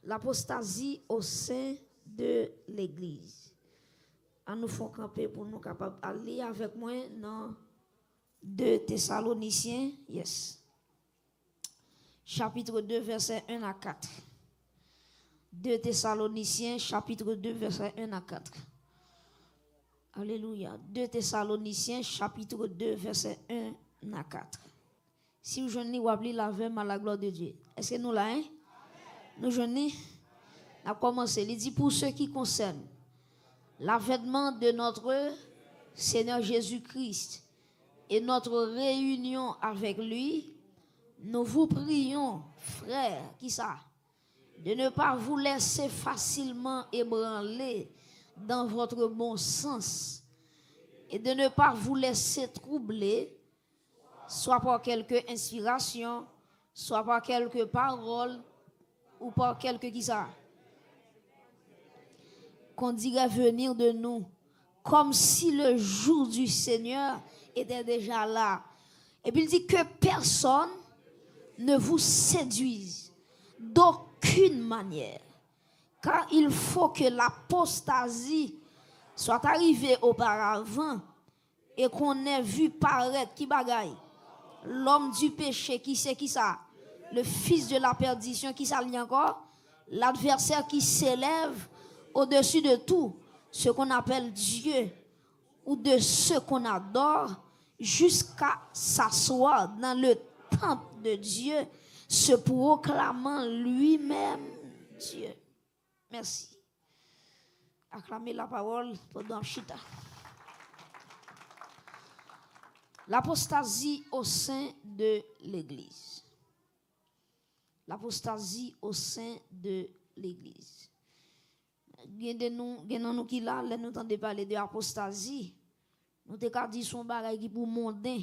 l'apostasie au sein de l'Église. À nous faire camper pour nous capables d'aller avec moi dans 2 Thessaloniciens, yes. Chapitre 2, verset 1 à 4. 2 Thessaloniciens, chapitre 2, verset 1 à 4. Alléluia. 2 Thessaloniciens, chapitre 2, verset 1 à 4. Si vous jeûnez, vous appelez la veille à la gloire de Dieu. Est-ce que nous l'avons? Nous jeûnons. On a commencé. Il dit pour ceux qui concernent l'avènement de notre Seigneur Jésus-Christ et notre réunion avec lui, nous vous prions, frères, qui ça, de ne pas vous laisser facilement ébranler dans votre bon sens et de ne pas vous laisser troubler, soit par quelque inspiration, soit par quelques paroles ou par quelque qui ça, qu'on dirait venir de nous, comme si le jour du Seigneur était déjà là. Et puis il dit que personne ne vous séduise d'aucune manière, car il faut que l'apostasie soit arrivée auparavant et qu'on ait vu paraître qui bagaille l'homme du péché, qui c'est qui ça, le fils de la perdition, qui s'allie encore, l'adversaire qui s'élève au-dessus de tout ce qu'on appelle Dieu ou de ce qu'on adore, jusqu'à s'asseoir dans le temple de Dieu, se proclamant lui-même Dieu. Merci. Acclamez la parole pendant Chita. L'apostasie au sein de l'Église. L'apostasie au sein de l'Église. Nous qui là, nous entendons parler de l'apostasie. Nous te dit son bagage qui pour mondain.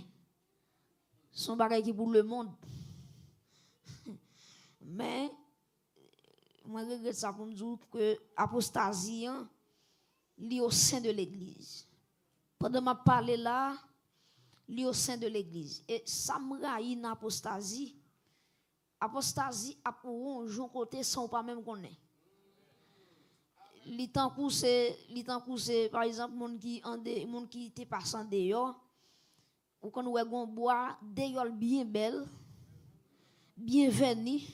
Son bagage qui pour le monde. Mais moi je regrette ça pour me dire que l'apostasie est au sein de l'Église. Pendant ma parler là, li au sein de l'Église. Et ça me raille dans l'apostasie. Apostasie a pour un jour côté sans pas même connaître. Li tan c'est par exemple moun qui te passant dehors ou quand on gon bois dehors bien belle, bien veni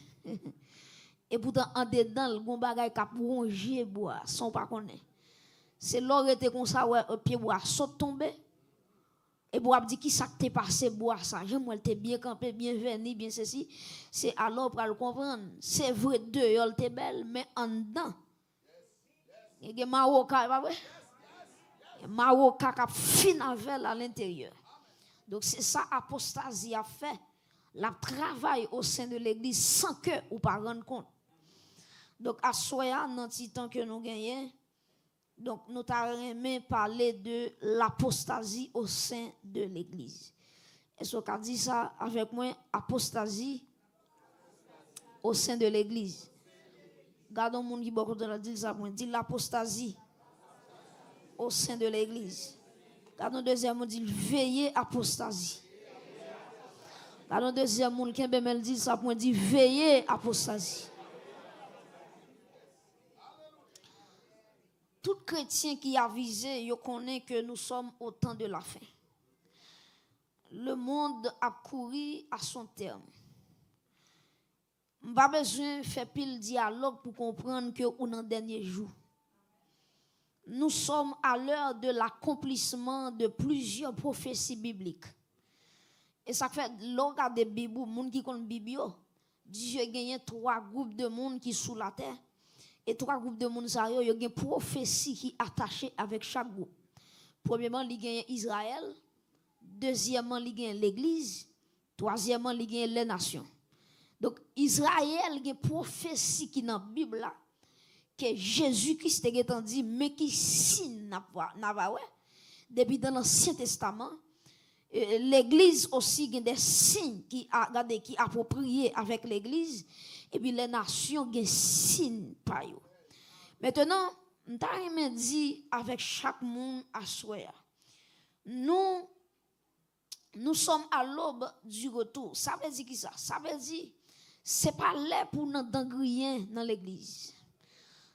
et pourtant en dedans le gon bagay ka pour ronger bois sans pas connaître. C'est l'aurait comme ça ouais pied bois saute tomber. Et pour dire qui ça t'est passé boire ça, j'aime moi t'es bien campé, bien venu, bien ceci, c'est alors pour le comprendre, c'est vrai dehors t'es belle mais en dedans. Il y a maroka pas vrai? Maroka qui fin avec à l'intérieur. Donc c'est ça apostasie a fait, la travail au sein de l'église sans que ou pas rendre compte. Donc à soya dans petit temps que nous gagnons. Donc, nous t'avons parlé de l'apostasie au sein de l'Église. Est-ce qu'on a dit ça avec moi? Apostasie au sein de l'Église. Gardons mon qui beaucoup de la dit ça pour dire l'apostasie au sein de l'Église. Gardons deuxième mot dit veiller apostasie. Gardons deuxième mot qui me dit ça pour dire veiller apostasie. Tout chrétien qui a visé, il connaît que nous sommes au temps de la fin. Le monde a couru à son terme. Pas besoin de faire pile dialogue pour comprendre que on est en dernier jour. Nous sommes à l'heure de l'accomplissement de plusieurs prophéties bibliques. Et ça fait l'organe de Bible, monde qui connaît Bible, Dieu a gagné 3 groupes de monde qui sous la terre. Et 3 groupes de monde, il y a une prophétie qui est attachée avec chaque groupe. Premièrement, il y a Israël. Deuxièmement, il y a l'Église. Troisièmement, il y a les nations. Donc, Israël, il y a une prophétie qui est dans la Bible, là, que Jésus-Christ a dit, mais qui signe n'a pas, depuis dans l'Ancien Testament. L'Église aussi, il y a des signes qui appropriés avec l'Église. Et puis les nations ont des signes par eux. Maintenant, je dit avec chaque monde à soi. Nous sommes à l'aube du retour. Ça veut dire qui ça? Ça veut dire c'est pas là pour nous d'engrier dans l'église.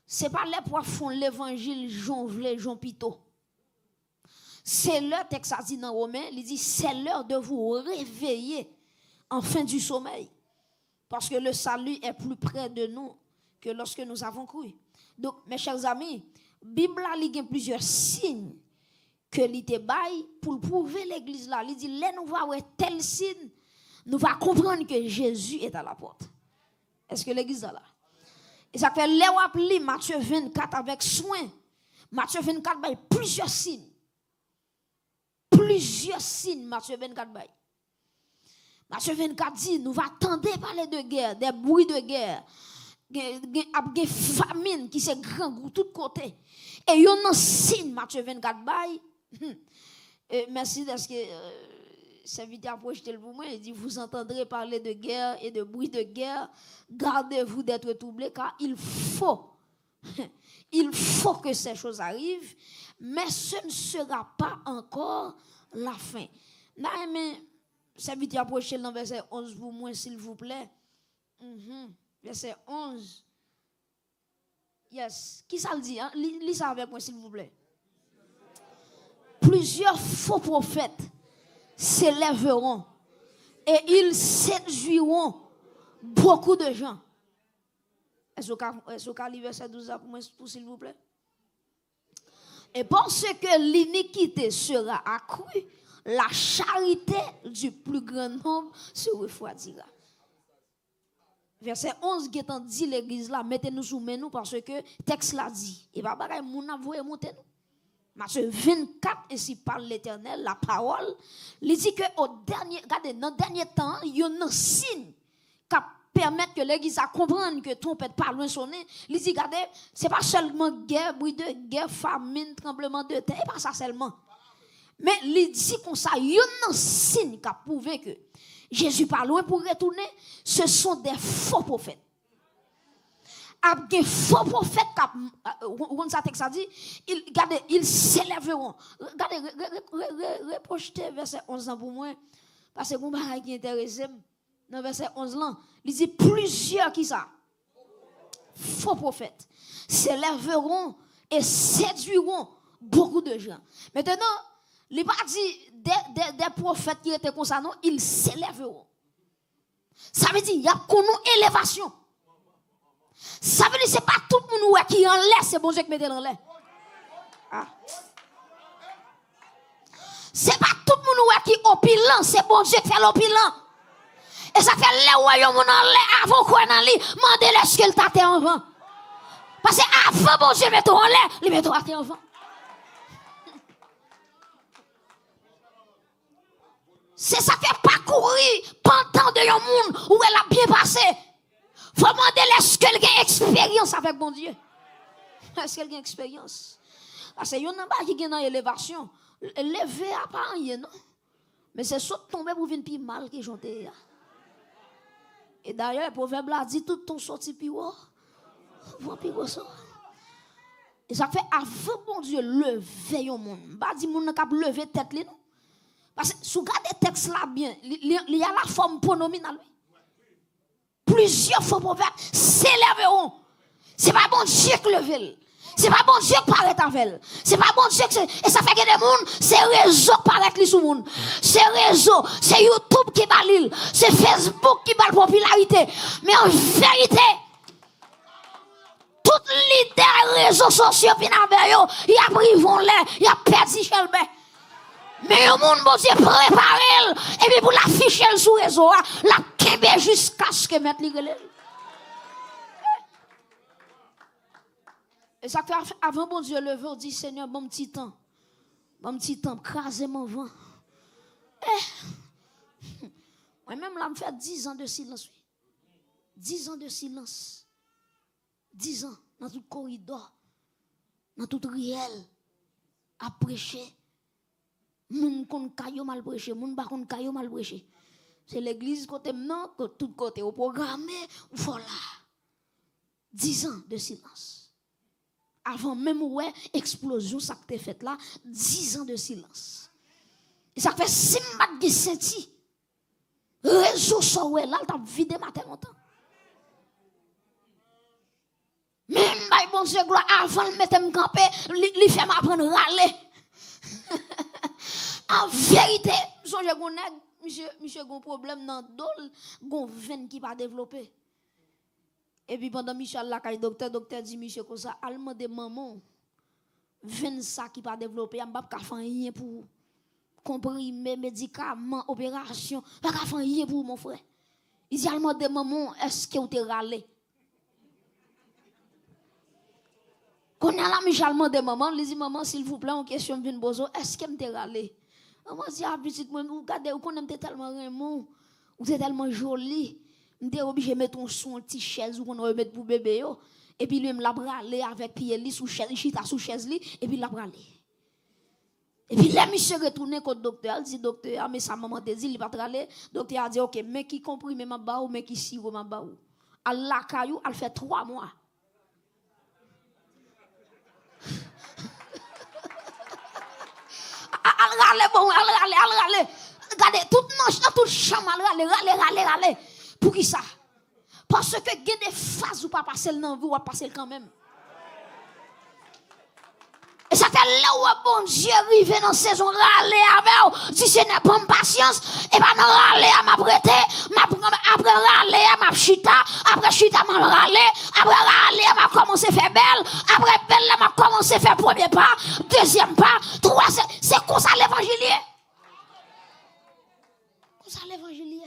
C'est pas là pour faire l'évangile jonvler, Jean Pito. C'est l'heure, texte a dit dans Romain, il dit c'est l'heure de vous réveiller en fin du sommeil. Parce que le salut est plus près de nous que lorsque nous avons cru. Donc, mes chers amis, la Bible a plusieurs signes que l'ité bail pour prouver l'église là. Il dit, là, nous voyons tel signe, nous allons comprendre que Jésus est à la porte. Est-ce que l'église est là? Et ça fait, là, on appelle Matthieu 24 avec soin. Matthieu 24 bail plusieurs signes. Plusieurs signes, Matthieu 24 bail. Matthieu 24 dit, nous va attendre parler de guerre, des bruits de guerre. Des famine qui se grand goût tout côté. Et yon nan signe Matthieu 24 bail. Merci parce que serviteur a projeté pour moi, il dit vous entendrez parler de guerre et de bruit de guerre, gardez-vous d'être troublés car il faut que ces choses arrivent, mais ce ne sera pas encore la fin. Là mais serviteur a projeté dans verset 11 pour moi s'il vous plaît. Verset 11. Yes. Qui ça le dit? Hein? Lis ça avec moi, s'il vous plaît. Plusieurs faux prophètes s'élèveront et ils séduiront beaucoup de gens. Est-ce qu'on lit verset 12 pour moi, s'il vous plaît? Et parce que l'iniquité sera accrue, la charité du plus grand nombre se refroidira. Verset 11 qui est dit l'église là, mettez-nous sous nous parce que texte l'a dit. Et pas bagaille moun avoué monter nous. Matthieu 24 ainsi parle l'Éternel, la parole, il dit que au dernier, regardez, dans le dernier temps, il y a un signe qui permet que l'église a comprendre que trompette pas loin sonner. Il dit regardez, c'est pas seulement guerre, bruit de guerre, famine, tremblement de terre, pas ça seulement. Mais il dit comme ça, il y a un signe qui a prouvé que Jésus pas loin pour retourner, ce sont des faux prophètes. Des faux prophètes, on ça texte a dit, ils s'élèveront. Regardez, reprojetez verset 11 pour moi, parce que mon bagage qui intéresse, dans verset 11 là, il dit plusieurs qui ça? Faux prophètes s'élèveront et séduiront beaucoup de gens. Maintenant, il n'a pas dit des prophètes qui étaient comme ça, non, ils s'élèveront. Ça veut dire, il y a une élévation. Ça veut dire, ce n'est pas tout le monde qui en l'air, c'est bon Dieu qui met en l'air. Ah. Ce n'est pas tout le monde qui est au bilan, c'est bon Dieu qui fait l'opilant. Et ça fait les royaumes en l'air avant qu'on en lit, demandez-le ce qu'il t'a en vent. Parce que avant bon Dieu met en l'air, il met en vent. C'est ça qui est parcouru pendant de yon monde où elle a bien passé. Faut demander est-ce qu'elle a expérience avec bon Dieu. Est-ce qu'elle a expérience? Parce que yon n'a pas qui gagne dans l'élévation. Lever à pas rien non. Mais c'est saut tomber pour venir plus mal que j'entends. Et d'ailleurs le proverbe a dit tout ton sorti plus haut. Voit plus haut ça. Et ça fait avant bon Dieu lever yon monde. Pas dit monde n'a lever tête li non. Parce que si vous regardez le texte là bien, il y a la forme pronominale. Plusieurs faux prophètes s'élèveront. Ce n'est pas bon Dieu qui lève. Ce n'est pas bon Dieu qui paraît avec elle. Ce n'est pas bon Dieu qui... Et ça fait que des gens, c'est réseau qui paraît sur le monde. C'est réseau, c'est YouTube qui bat l'île. C'est Facebook qui bat la popularité. Mais en vérité, toutes les leaders réseaux sociaux, ils ont pris vont l'air, ils ont perdu chez le. Mais le monde, bon Dieu, prépare et puis pour l'afficher sur le réseau, la kebe jusqu'à ce que mette l'igre. Et ça fait avant bon Dieu lever, on dit Seigneur, bon petit temps, crasez mon vent. Moi-même, là, me fait 10 ans de silence. 10 ans de silence. 10 ans dans tout corridor, dans tout riel, à prêcher. Moun kon kayo mal prêché, moun ba kon kayo mal prêché. C'est l'église côté non, tout côté au programme, voilà. 10 ans de silence. Avant même ouais explosion ça que t'es fait là, 10 ans de silence. Et ça fait 6 mois de senti. Réseau so ouais là, t'as vidé matin longtemps. m'baille bon Dieu gloire avant de mettre me camper, li fait m'apprendre râler. En vérité, songe gon nèg, monsieur gon problème dans dol, gon veine qui pas développer. Et puis pendant Michel la kay docteur dit monsieur comme ça, al demander maman veine ça qui pas développer, on pas ka faire rien pour comprimer médicaments, opération, pas ka faire rien pour mon frère. Il dit al demander maman, est-ce que vous te râlé? Quand on a la Michel demande maman, il dit maman s'il vous plaît, en question vient bozo, est-ce que me te râlé? Maman dit ah petite moi regardez vous connaissez tellement Raymond, vous êtes tellement jolie. M'était obligé de mettre son petit chaise ou qu'on remettre pour bébé yo et puis lui me l'a bralé avec pied li sous chaise chita sous chaise li et puis l'a bralé. Et puis là monsieur retourné contre docteur, il dit docteur mais sa maman te dit il pas bralé, docteur a dit OK mais qui comprime ma ba ou mais qui sirop ma ba ou. Allah kayou elle fait 3 mois. Al rale bon al rale. Regardez toute manche dans toute chambre al rale. Pour qui ça? Parce que il y a des phases où pas passer dans vous, ou passer quand même. Et ça fait là où bon Dieu arrive dans la saison râler avec vous. Si ce n'est pas une patience, et bien non râler à m'apprêter, après râler à ma chita, après chita à m'a râler, après râler à m'a commencé à faire belle, après belle à m'a commencé à faire premier pas, deuxième pas, troisième. C'est comme ça l'évangile. Comme ça l'évangile.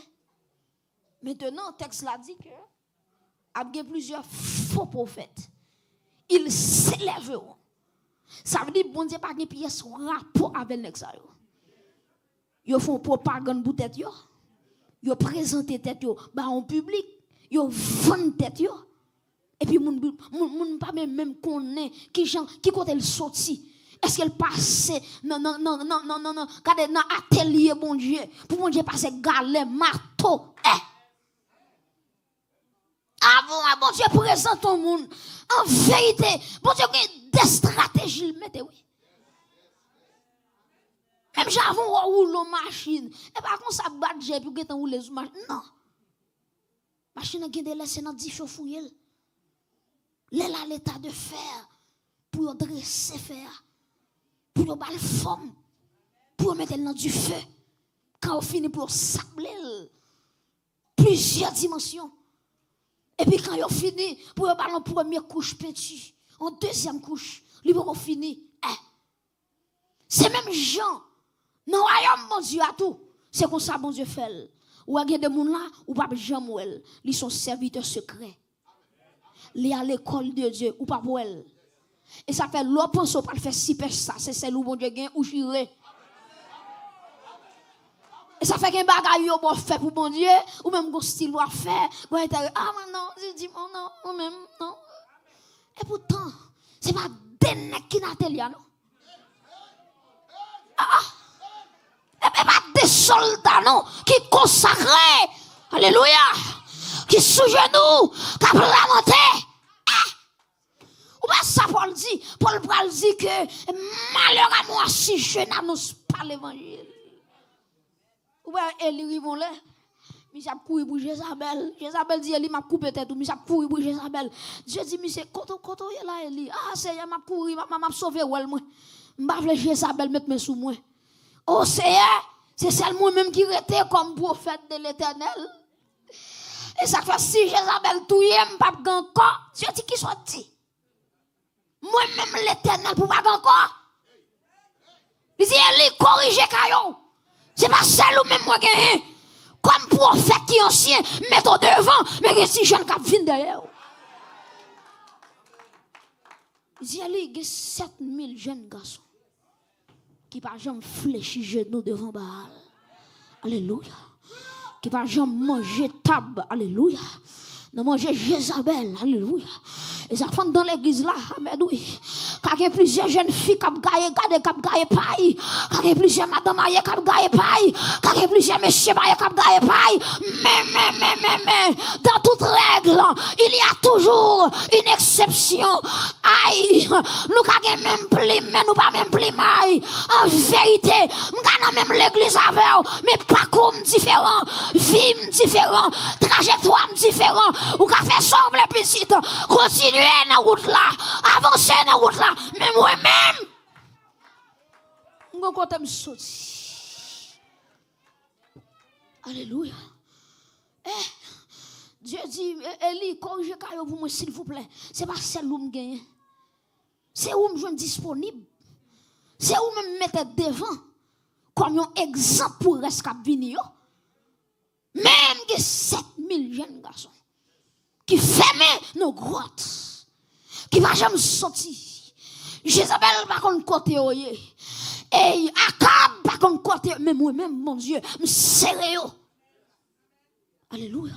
Maintenant, le texte l'a dit que il y a plusieurs faux prophètes. Ils s'élèveront. Ça veut dire que bon Dieu pas de pièce rapport avec les gens. Ils font propagande pour tête yo. Ils présentent tête yo en public, ils vendent tête yo. Et puis moun pas même connaît qui côté elle sorti. Est-ce qu'elle passe non quand dans atelier bon Dieu pour bon Dieu passer galet marteau. Avant, bon Dieu présente au monde. En vérité, bon Dieu a des stratégies. Oui. Même j'avais roulé une machine. Et par contre, ça bat j'ai pour que rouler une machine. Non. Machine a gagné laissé dans 10 chauffouilles. Là, l'état de fer. Pour dresser fer. Pour battre forme. Pour mettre dans du feu. Quand on finit pour sabler. Plusieurs dimensions. Et puis quand ils fini, pour aller en première couche petit, en deuxième couche, ils vont finir. C'est même Jean. Non, royaume, mon Dieu, à tout. C'est comme ça, bon Dieu fait. Ou il y a des gens là, ou pas Jean Mouel. Ils sont serviteurs secrets. Ils sont à l'école de Dieu, ou pas pour elle. Et ça fait l'autre pense pas faire si ça. C'est celle où bon Dieu gagne ou juré. Et ça fait qu'un bagage yo bon fait pour bon Dieu ou même un style doit faire bon ah non je dis non ou même non et pourtant c'est pas des nèg qui n'atelier non et pas des soldats non qui consacrés alléluia qui sous genou qui lamenté ou pas ça Paul dit que malheur à moi si je n'annonce pas l'évangile. Ou bien, Eli vont là. Monsieur a couru pour Jézabel. Jézabel dit, Eli m'a coupé tête. Monsieur a couru pour Jézabel. Je dis, monsieur, quand est là, Eli? Ah, c'est m'a couru, m'a sauvé, ouais, moi. M'a voulu Jézabel mettre mes sous moi. Oh, c'est celle moi-même qui était comme prophète de l'Éternel. Et ça fait si Jézabel touye, m'a pas encore. Dieu dit qui soit dit. Moi-même l'Éternel pour pas encore. Il dit, Eli, corrigez Kayon. C'est pas celle ou même moi qui comme prophète qui ancien, mettons devant, mais que si jeune cap vient derrière. Il dit, il y a 7000 jeunes garçons qui par jamais fléchir genoux devant Baal. Alléluia. Qui par jamais manger table. Alléluia. Non manger Jézabel. Alléluia. Et ça fait dans l'église là, amen oui. Quand il y a plusieurs jeunes filles qui ont gagné paille, quand il y a plusieurs madames qui ont gagné paille, quand il y a plusieurs messieurs qui ont gagné paille, mais, dans toute règle, il y a toujours toujours une exception. Aïe, nous avons même plus, mais nous pas même plus maille. En vérité, nous avons même l'église avec, mais parcours différent, vie différent, trajectoire différent. Ou qu'a fait sauver les petites, continuer dans la route là, avancer dans la route là, mais moi-même, je suis sorti. Alléluia. Dieu dit, Eli, corrigez Kayo pour moi, s'il vous plaît. Ce n'est pas celle où je gagne. C'est où je suis disponible. C'est où je me mette devant. Comme un exemple pour rester cap venir. Même que 7000 jeunes garçons qui ferment nos grottes, qui ne vont jamais sortir. Jézabel va contre côté oye. Et Akab va contre côté. Mais moi-même, mon Dieu, je me serre. Alléluia.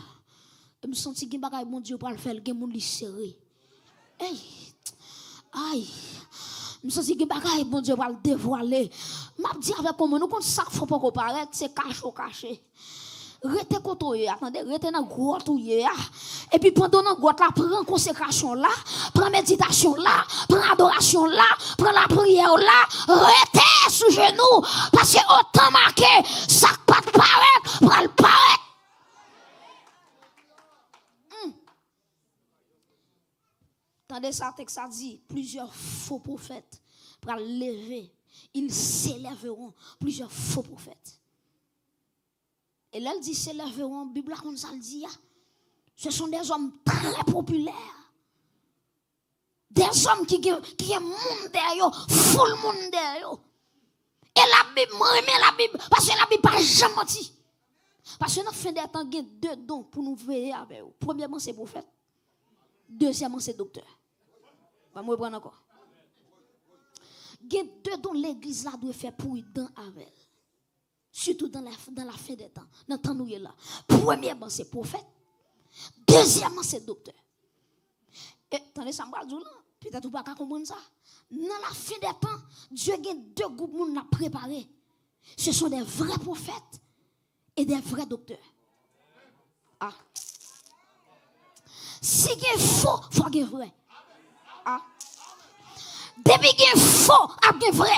Je me sens que bagay mon Dieu pour le faire, que mon li serré. Hey. Aïe. Je me sens que bagay mon Dieu pour le dévoiler. M'a dit avec comment nous compte ça faut pas qu'on paraître, c'est caché. Rete kotoye, attendez, rete dans grotte ouye. Et puis pendant dans grotte là, prends consécration là, prends méditation là, prends adoration là, prends la prière là, rete sous genou parce que autant marqué, ça pas paraître, prends le paraître. Tandis ça, texte ça dit, plusieurs faux prophètes pour lever, ils s'élèveront, plusieurs faux prophètes. Et là, elle dit, s'élèveront, la Bible comme ça le dit, ce sont des hommes très populaires. Des hommes qui ont monde derrière, full monde derrière. Et la Bible, moi, la Bible, parce que la Bible n'a jamais menti. Parce que notre fin des temps, il y a deux dons pour nous veiller avec eux. Premièrement, c'est prophète. Deuxièmement, c'est docteur. Bah, moi, je prends encore. Il y a deux dons l'église là doit faire prudent avec elle. Surtout dans la fin des temps. Dans le temps où il est là. Premièrement, c'est prophète. Deuxièmement, c'est docteur. Et attendez, ça me dit là. Peut-être vous ne pouvez pas comprendre ça. Dans la fin des temps, Dieu a deux groupes qui nous préparés. Ce sont des vrais prophètes et des vrais docteurs. Ah. Si il est faux, il faut qu'il y ait vrai. Ah. Depuis qu'il est faux, il y a vrai.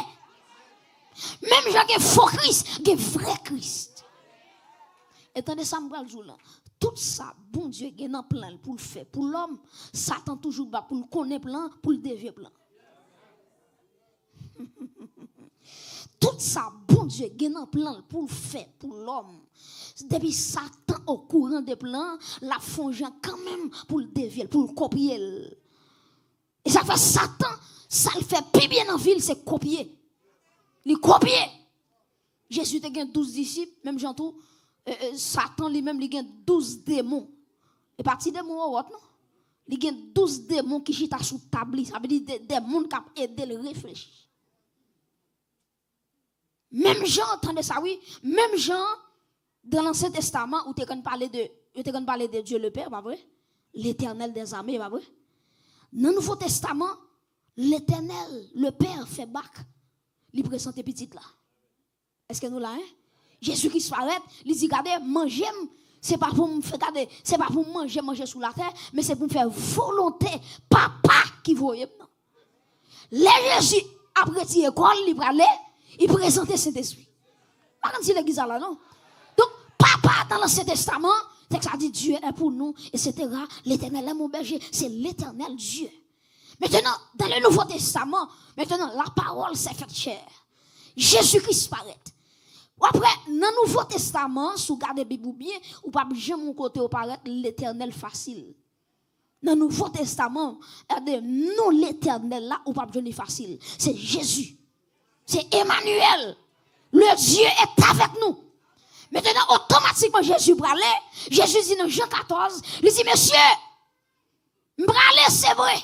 Même si il y a faux Christ, il y a vrai Christ. Et tandis ça, tout ça, bon Dieu, il y a un plan pour le faire. Pour l'homme, Satan toujours bat pour le connaître plan, pour le dévier plan. Tout ça, bon Dieu, il y a un plan pour le faire. Pour l'homme. Depuis Satan au courant des plans, la fonge quand même pour le dévier, pour le copier. Et ça fait Satan, ça le fait plus bien en ville, c'est copier. Il copier. Jésus a 12 disciples, même Jean-Tout, Satan lui-même, il a 12 démons. Et parti démons, non? Il a 12 démons qui sont sous table. Ça veut dire des démons qui ont aidé le réfléchir. Même Jean, entendez ça, oui? Même Jean, dans l'Ancien Testament, où tu as parlé de Dieu le Père, pas vrai? L'Éternel des armées, pas vrai? Dans le Nouveau Testament, l'Éternel, le Père, fait bac. Il présente petite là. Est-ce que nous là, hein? Jésus qui se arrête, il dit, regardez, mangez, c'est pas pour me faire, regardez, c'est pas pour manger sous la terre, mais c'est pour me faire volonté, papa qui voyait. Les Jésus, après cette école, il présentait cet esprit. Pas comme si l'église là, non? Donc, papa dans l'Ancien Testament, c'est ça dit Dieu est pour nous, etc. L'Éternel est mon berger, c'est l'Éternel Dieu. Maintenant, dans le Nouveau Testament, maintenant, la parole s'est faite chair. Jésus-Christ paraît. Après, dans le Nouveau Testament, si vous regardez la Bible bien, ou pas jamais mon côté paraître l'Éternel facile. Dans le Nouveau Testament, non l'Éternel là, ou pas jamais facile. C'est Jésus. C'est Emmanuel. Le Dieu est avec nous. Maintenant, automatiquement, Jésus parlait. Jésus dit dans Jean 14, il dit, monsieur, m'bralé, c'est vrai.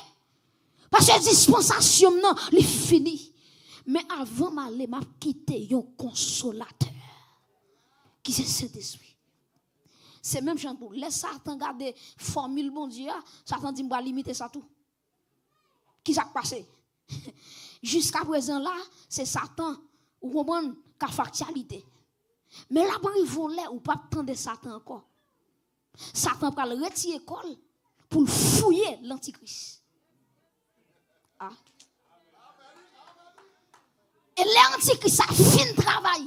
Parce que la dispensation, non, il fini. Mais avant d'aller, m'a quitté un consolateur. Qui c'est cet esprit. C'est même Jean pour. Laisse Satan garder formule bon Dieu. Satan dit, m'va limiter ça tout. Qui s'est passé? Jusqu'à présent là, c'est Satan. Ou comprenez, qu'à factualité. Mais là-bas, ils vont là, ou pas attendre Satan encore. Satan va le retirer l'école pour fouiller l'antichrist. Ah. Et l'antichrist, ça fin travail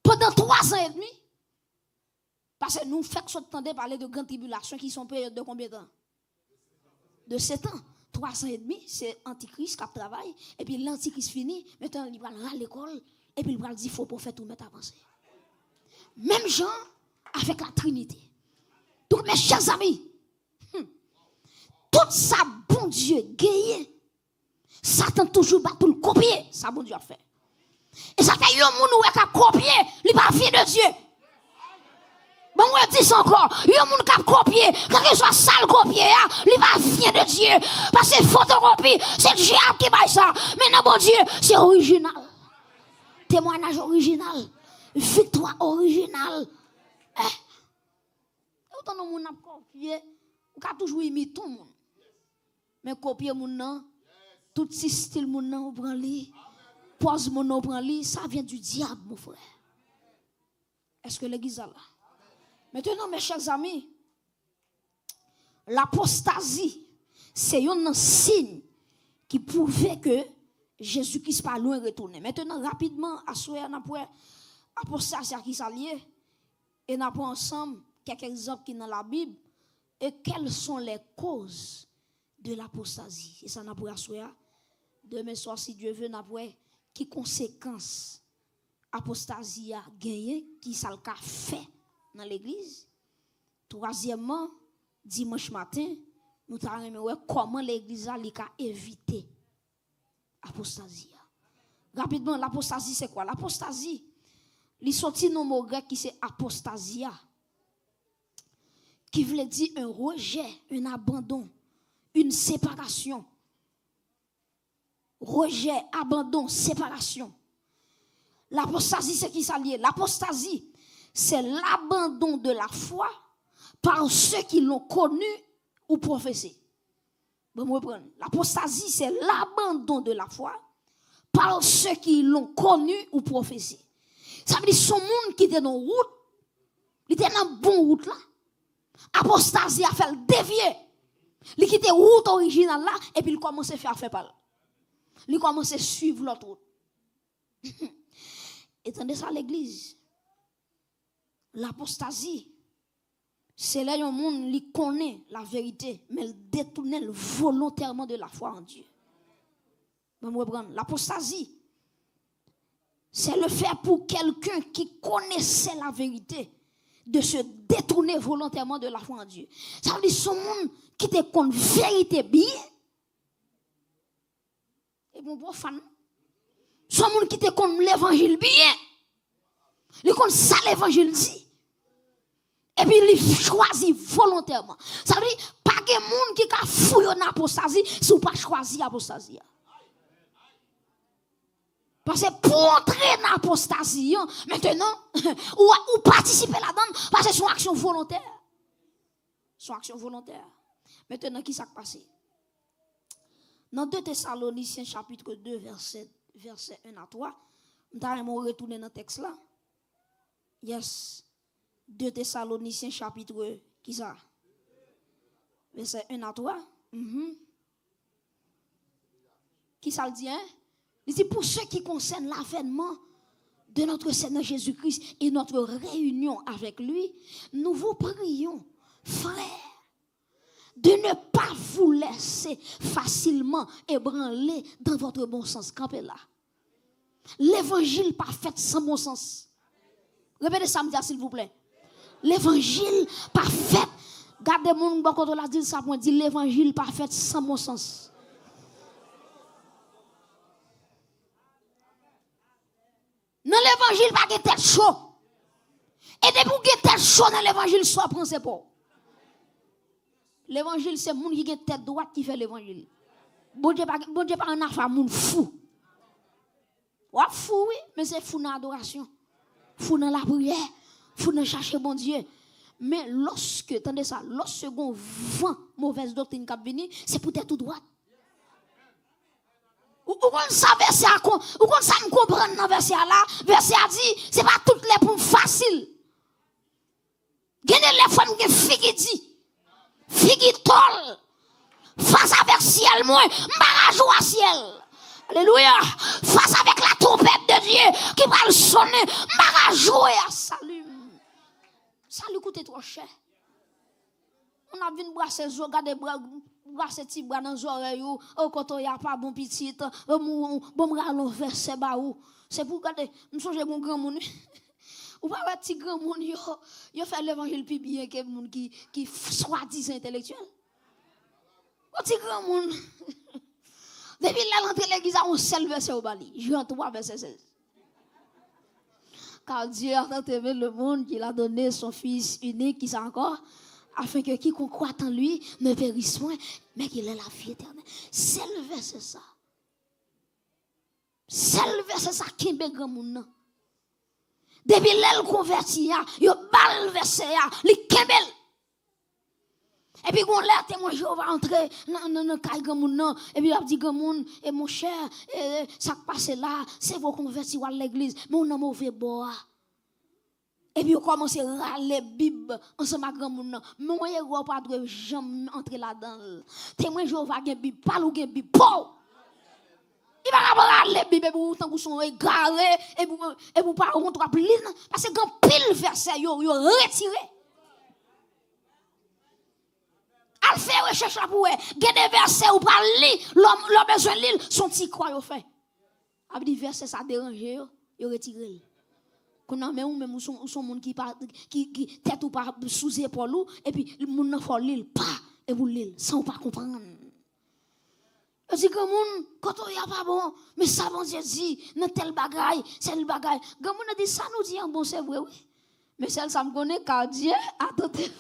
pendant 3 ans et demi. Parce que nous faisons entendre parler de grandes tribulations qui sont périodes de combien de temps? De 7 ans. 3 ans et demi, c'est l'antichrist qui travaille. Et puis l'antichrist fini. Maintenant, il va à l'école. Et puis il va dire, il faut prophète tout mettre avancer. Même gens avec la Trinité. Donc mes chers amis, tout ça, bon Dieu, gagné. Satan toujours bat pour le copier. Ça, bon Dieu a fait. Et ça fait un monde qui a copié. Il va venir de Dieu. Bon, on dit ça encore. Il y a un monde qui a copié. Quand il soit sale copié, il va venir de Dieu. Parce que photocopie, c'est le diable qui baille ça. Mais non, bon Dieu, c'est original. Témoignage original. Victoire originale. Autant de monde a copié. On a toujours imité tout le monde. Mais copier mon nom, tout ce style mon nom, on prend lui. Pose mon nom, on prend lui. Ça vient du diable, mon frère. Est-ce que l'église est là? Maintenant, mes chers amis, l'apostasie, c'est un signe qui prouvait que Jésus-Christ pas loin de retourner. Maintenant, rapidement, à ce moment-là, on a apostasie qui s'allie et on apprend ensemble quelques exemples qui sont dans la Bible et quelles sont les causes de l'apostasie. Et ça, on a pour assoir. Demain soir, si Dieu veut, on a pour qui conséquences apostasie a gagné, qui ça le fait dans l'église. Troisièmement, dimanche matin, nous allons comment l'église a évité l'apostasie. Rapidement, l'apostasie c'est quoi? L'apostasie, il sorti dans le mot grec qui c'est apostasia, qui veut dire un rejet, un abandon, une séparation. Rejet, abandon, séparation. L'apostasie, c'est qui s'allie? L'apostasie, c'est l'abandon de la foi par ceux qui l'ont connu ou professé. Bon, moi prendre. L'apostasie, c'est l'abandon de la foi par ceux qui l'ont connu ou professé. Ça veut dire son monde qui était dans la route, il était dans la bonne route là. Apostasie a fait le dévier. Il quitté la route originale là et puis il commence à faire par là. Il commence à suivre l'autre route. Étendez ça à l'église. L'apostasie, c'est là un monde qui connaît la vérité, mais il détourne volontairement de la foi en Dieu. L'apostasie, c'est le fait pour quelqu'un qui connaissait la vérité de se détourner volontairement de la foi en Dieu. Ça veut dire son monde qui te connaît vérité bien. Et mon bon fan, son monde qui te connaît l'évangile bien. Il connaît ça l'évangile dit. Et puis il choisit volontairement. Ça veut dire pas que monde qui a fouillé en apostasie si vous pas choisi l'apostasie. Parce que pour entrer dans l'apostasie, maintenant, ou participer là-dedans, parce que c'est une action volontaire. Son action volontaire. Maintenant, qui s'est passé? Dans 2 Thessaloniciens chapitre 2, verset 1 à 3, nous allons retourner dans le texte là. Yes. 2 Thessaloniciens chapitre, qui ça? Verset 1 à 3. Qui ça le dit, hein? Il dit pour ceux qui concernent l'avènement de notre Seigneur Jésus-Christ et notre réunion avec lui, nous vous prions, frères, de ne pas vous laisser facilement ébranler dans votre bon sens. Campez là. L'évangile pas fait sans bon sens. Répétez ça, s'il vous plaît. L'évangile pas fait. Gardez mon bon quand on l'a dit ça, on dit l'évangile pas fait sans bon sens. Dans l'évangile, pas de tête chaud. Et depuis que tête chaud dans l'évangile, soit prend ses pas. L'évangile, c'est moun qui a tête droite qui fait l'évangile. Bon Dieu pas un affaire moun fou. Ou fou, oui, mais c'est fou dans l'adoration. Fou dans la prière. Fou dans chercher bon Dieu. Mais lorsque, attendez ça, lorsque on vend mauvaise doctrine qui vient, c'est pour être tout droit. Ou qu'on ça verset à quoi? Ou qu'on ça me comprendre dans verset là? Verset a dit, c'est pas toutes les pour facile. Gagner les femmes qui fait qui dit. Fille pigitol. Face avec ciel, moi, m'barajou à ciel. Alléluia. Face avec la trompette de Dieu qui va le sonner, m'barajou à salut. Salut coûte trop cher. On a vu brasser zo, garder brasser petit bras dans les oreilles, oh quand il y a pas bon petit, bon ralon verset ba ou. C'est pour garder, me songe mon grand monde. Ou pas petit grand monde yo fait l'évangile plus bien que monde qui soi-disant intellectuel. Petit grand monde. Depuis là l'entrée l'église a un seul verset au bali. Jean 3 verset 16. Car Dieu a tant aimé le monde qu'il a donné son fils unique qui ça encore afin que quiconque croit en lui ne périsse point, mais qu'il ait la vie éternelle. C'est le verset ça. C'est le verset ça qui est grand monde. Depuis l'elle converti, yo bal verset li kembel. Et puis on l'a témoin Jéhovah entrer dans caille grand monde et puis il a dit grand monde et mon cher ça passe là, c'est vos convertis à l'église, mais on a mauvais bois. Et puis on commence à râler Bible ensemble avec grand monde. Mais moi je pas de jamais entrer là-dedans. Témoin Jéhovah gen Bible, parle ou gen Bible. Il va râler Bible pour tant que sont égarés et pour pas rentrer parce que quand pile verset yo retiré. Al fait recherche là pour gen des versets ou pas lire l'homme besoin lire son petit quoi yo fait. A dit verset ça déranger yo retiré. Qu'on a même son monde qui tête ou pas sous épaule et puis le monde faut lire pas et vous lire sans pas comprendre. Je dis que monde quand on y a pas bon mais ça bon Dieu dit dans tel bagaille c'est le bagaille. Grand monde dit ça nous dit en bon c'est vrai oui. Mais celle ça me connaît car Dieu attendez.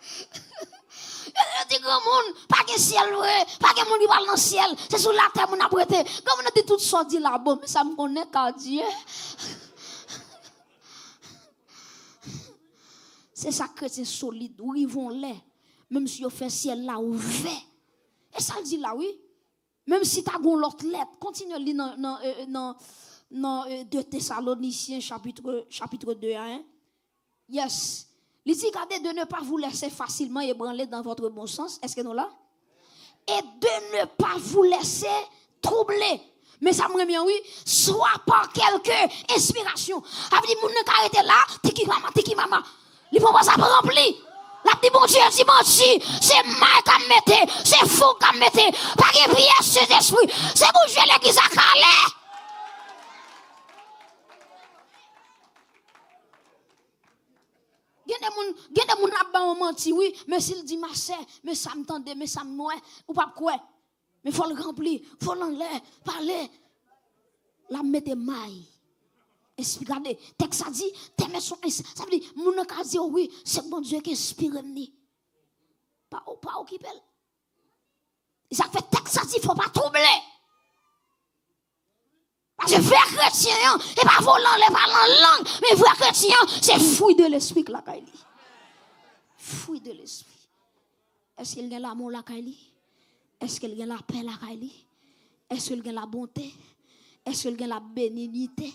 Je dis grand monde pas que ciel vrai pas que monde qui parle dans ciel c'est sur la terre mon a prêté. Grand monde dit tout sorti là bon mais ça me connaît car Dieu. C'est ça chrétien solide où ils vont là même si on fait ciel là ouvert. Et ça le dit là oui. Même si tu as l'autre lettre, continue à lire dans 2 Thessaloniciens chapitre 2 hein. Yes. Il dit gardez de ne pas vous laisser facilement ébranler dans votre bon sens. Est-ce que nous là? Et de ne pas vous laisser troubler. Mais ça me remet oui, soit par quelque inspiration. Avez dit moun n'a arrêté là, tiki mama. Il faut pas ça rempli. La dit bon Dieu dit menti, c'est mal qu'à mettre, c'est faux qu'à mettre. Pas que prière cet esprit, c'est pour jouer l'église à Calais. Gen de moun a ba menti oui, mais s'il dit ma sœur, mais ça me tende, mais ça me noie ou pas quoi. Mais faut le remplir, faut l'enlever, parler. La mettre maille. Regardez, texte ça dit, t'aimes son ça veut dire moun ka dire oui, c'est bon Dieu qui inspire ni. Pas au qui belle. Ça fait texte ça dit faut pas troubler. Parce que vrai chrétien et pas volant les parler en langue, mais vrai chrétien c'est fouille de l'esprit la kaili. Fouille de l'esprit. Est-ce qu'il y a l'amour la kaili? Est-ce qu'il y a la paix la kaili? Est-ce qu'il y a la bonté? Est-ce qu'il y a la bénignité?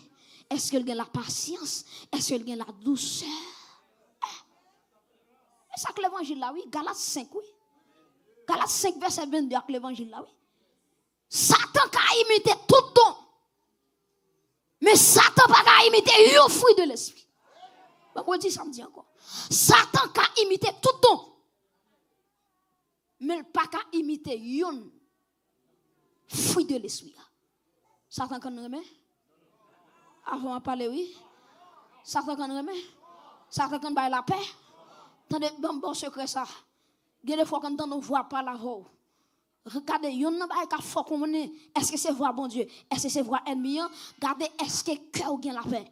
Est-ce qu'il y a la patience? Est-ce qu'il y a la douceur? C'est ça que l'évangile là, oui. Galates 5, oui. Galates 5, verset 22, avec l'évangile là, oui. Satan a imité tout don. Mais Satan n'a pas imité un fruit de l'esprit. Moi, je dis ça me dit encore. Satan a imité tout don. Mais il n'a pas imité un fruit de l'esprit. Satan quand nous remet? Avant de parler, oui. Satan quand nous remet? Satan quand baille la paix? Tendez, bon secret ça. Il y a des fois quand on ne voit pas la voix. Regardez, il y a un bail qui faut qu'on connaît. Est-ce que c'est voix bon Dieu? Est-ce que c'est voix ennemi? Regardez, est-ce que le cœur gagne la paix?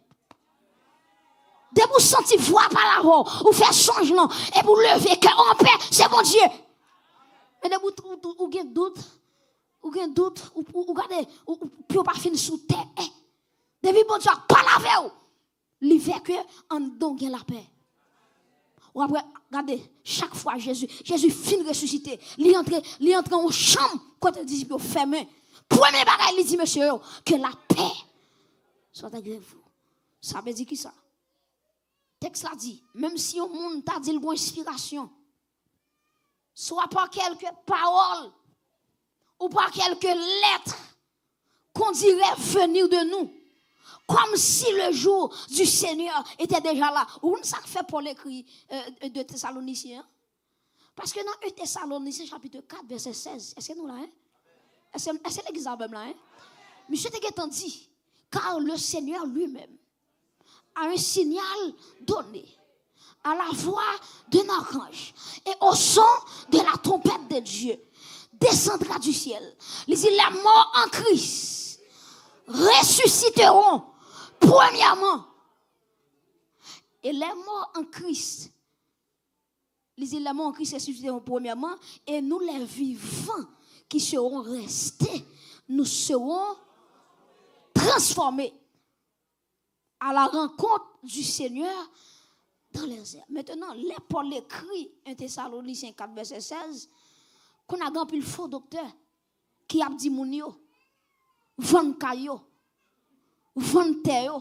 Dès que vous sentez voix par la voix, vous faites changement et vous levez cœur en paix, c'est bon Dieu. Mais dès que vous avez doute, ou regardez, ou ne pas finir sous terre. Depuis bon Dieu, pas la veille. L'hiver que en don gagne la paix. Ou après, regardez, chaque fois Jésus finit de ressusciter. Il entre en chambre quand les disciples fermés. Premier bagage, il dit, monsieur, que la paix soit avec vous. Ça veut dire qui ça? Texte là dit, même si on monde t'a dit une inspiration, soit par quelques paroles ou par quelques lettres qu'on dirait venir de nous, comme si le jour du Seigneur était déjà là. Ou ça fait pour l'écrit de Thessaloniciens. Parce que dans 1 Thessaloniciens chapitre 4 verset 16, est-ce que nous là hein? Est-ce que l'église là hein? Monsieur Tegetan dit, car le Seigneur lui-même a un signal donné à la voix d'un archange et au son de la trompette de Dieu descendra du ciel. Les morts en Christ ressusciteront premièrement. Et les morts en Christ, les morts en Christ ressusciteront premièrement, et nous les vivants qui seront restés, nous serons transformés à la rencontre du Seigneur dans les airs. Maintenant, les Paul écrit 1 Thessaloniciens 4 verset 16 qu'on a grand pile faux docteur qui a dit moun yo vend kayo vend terre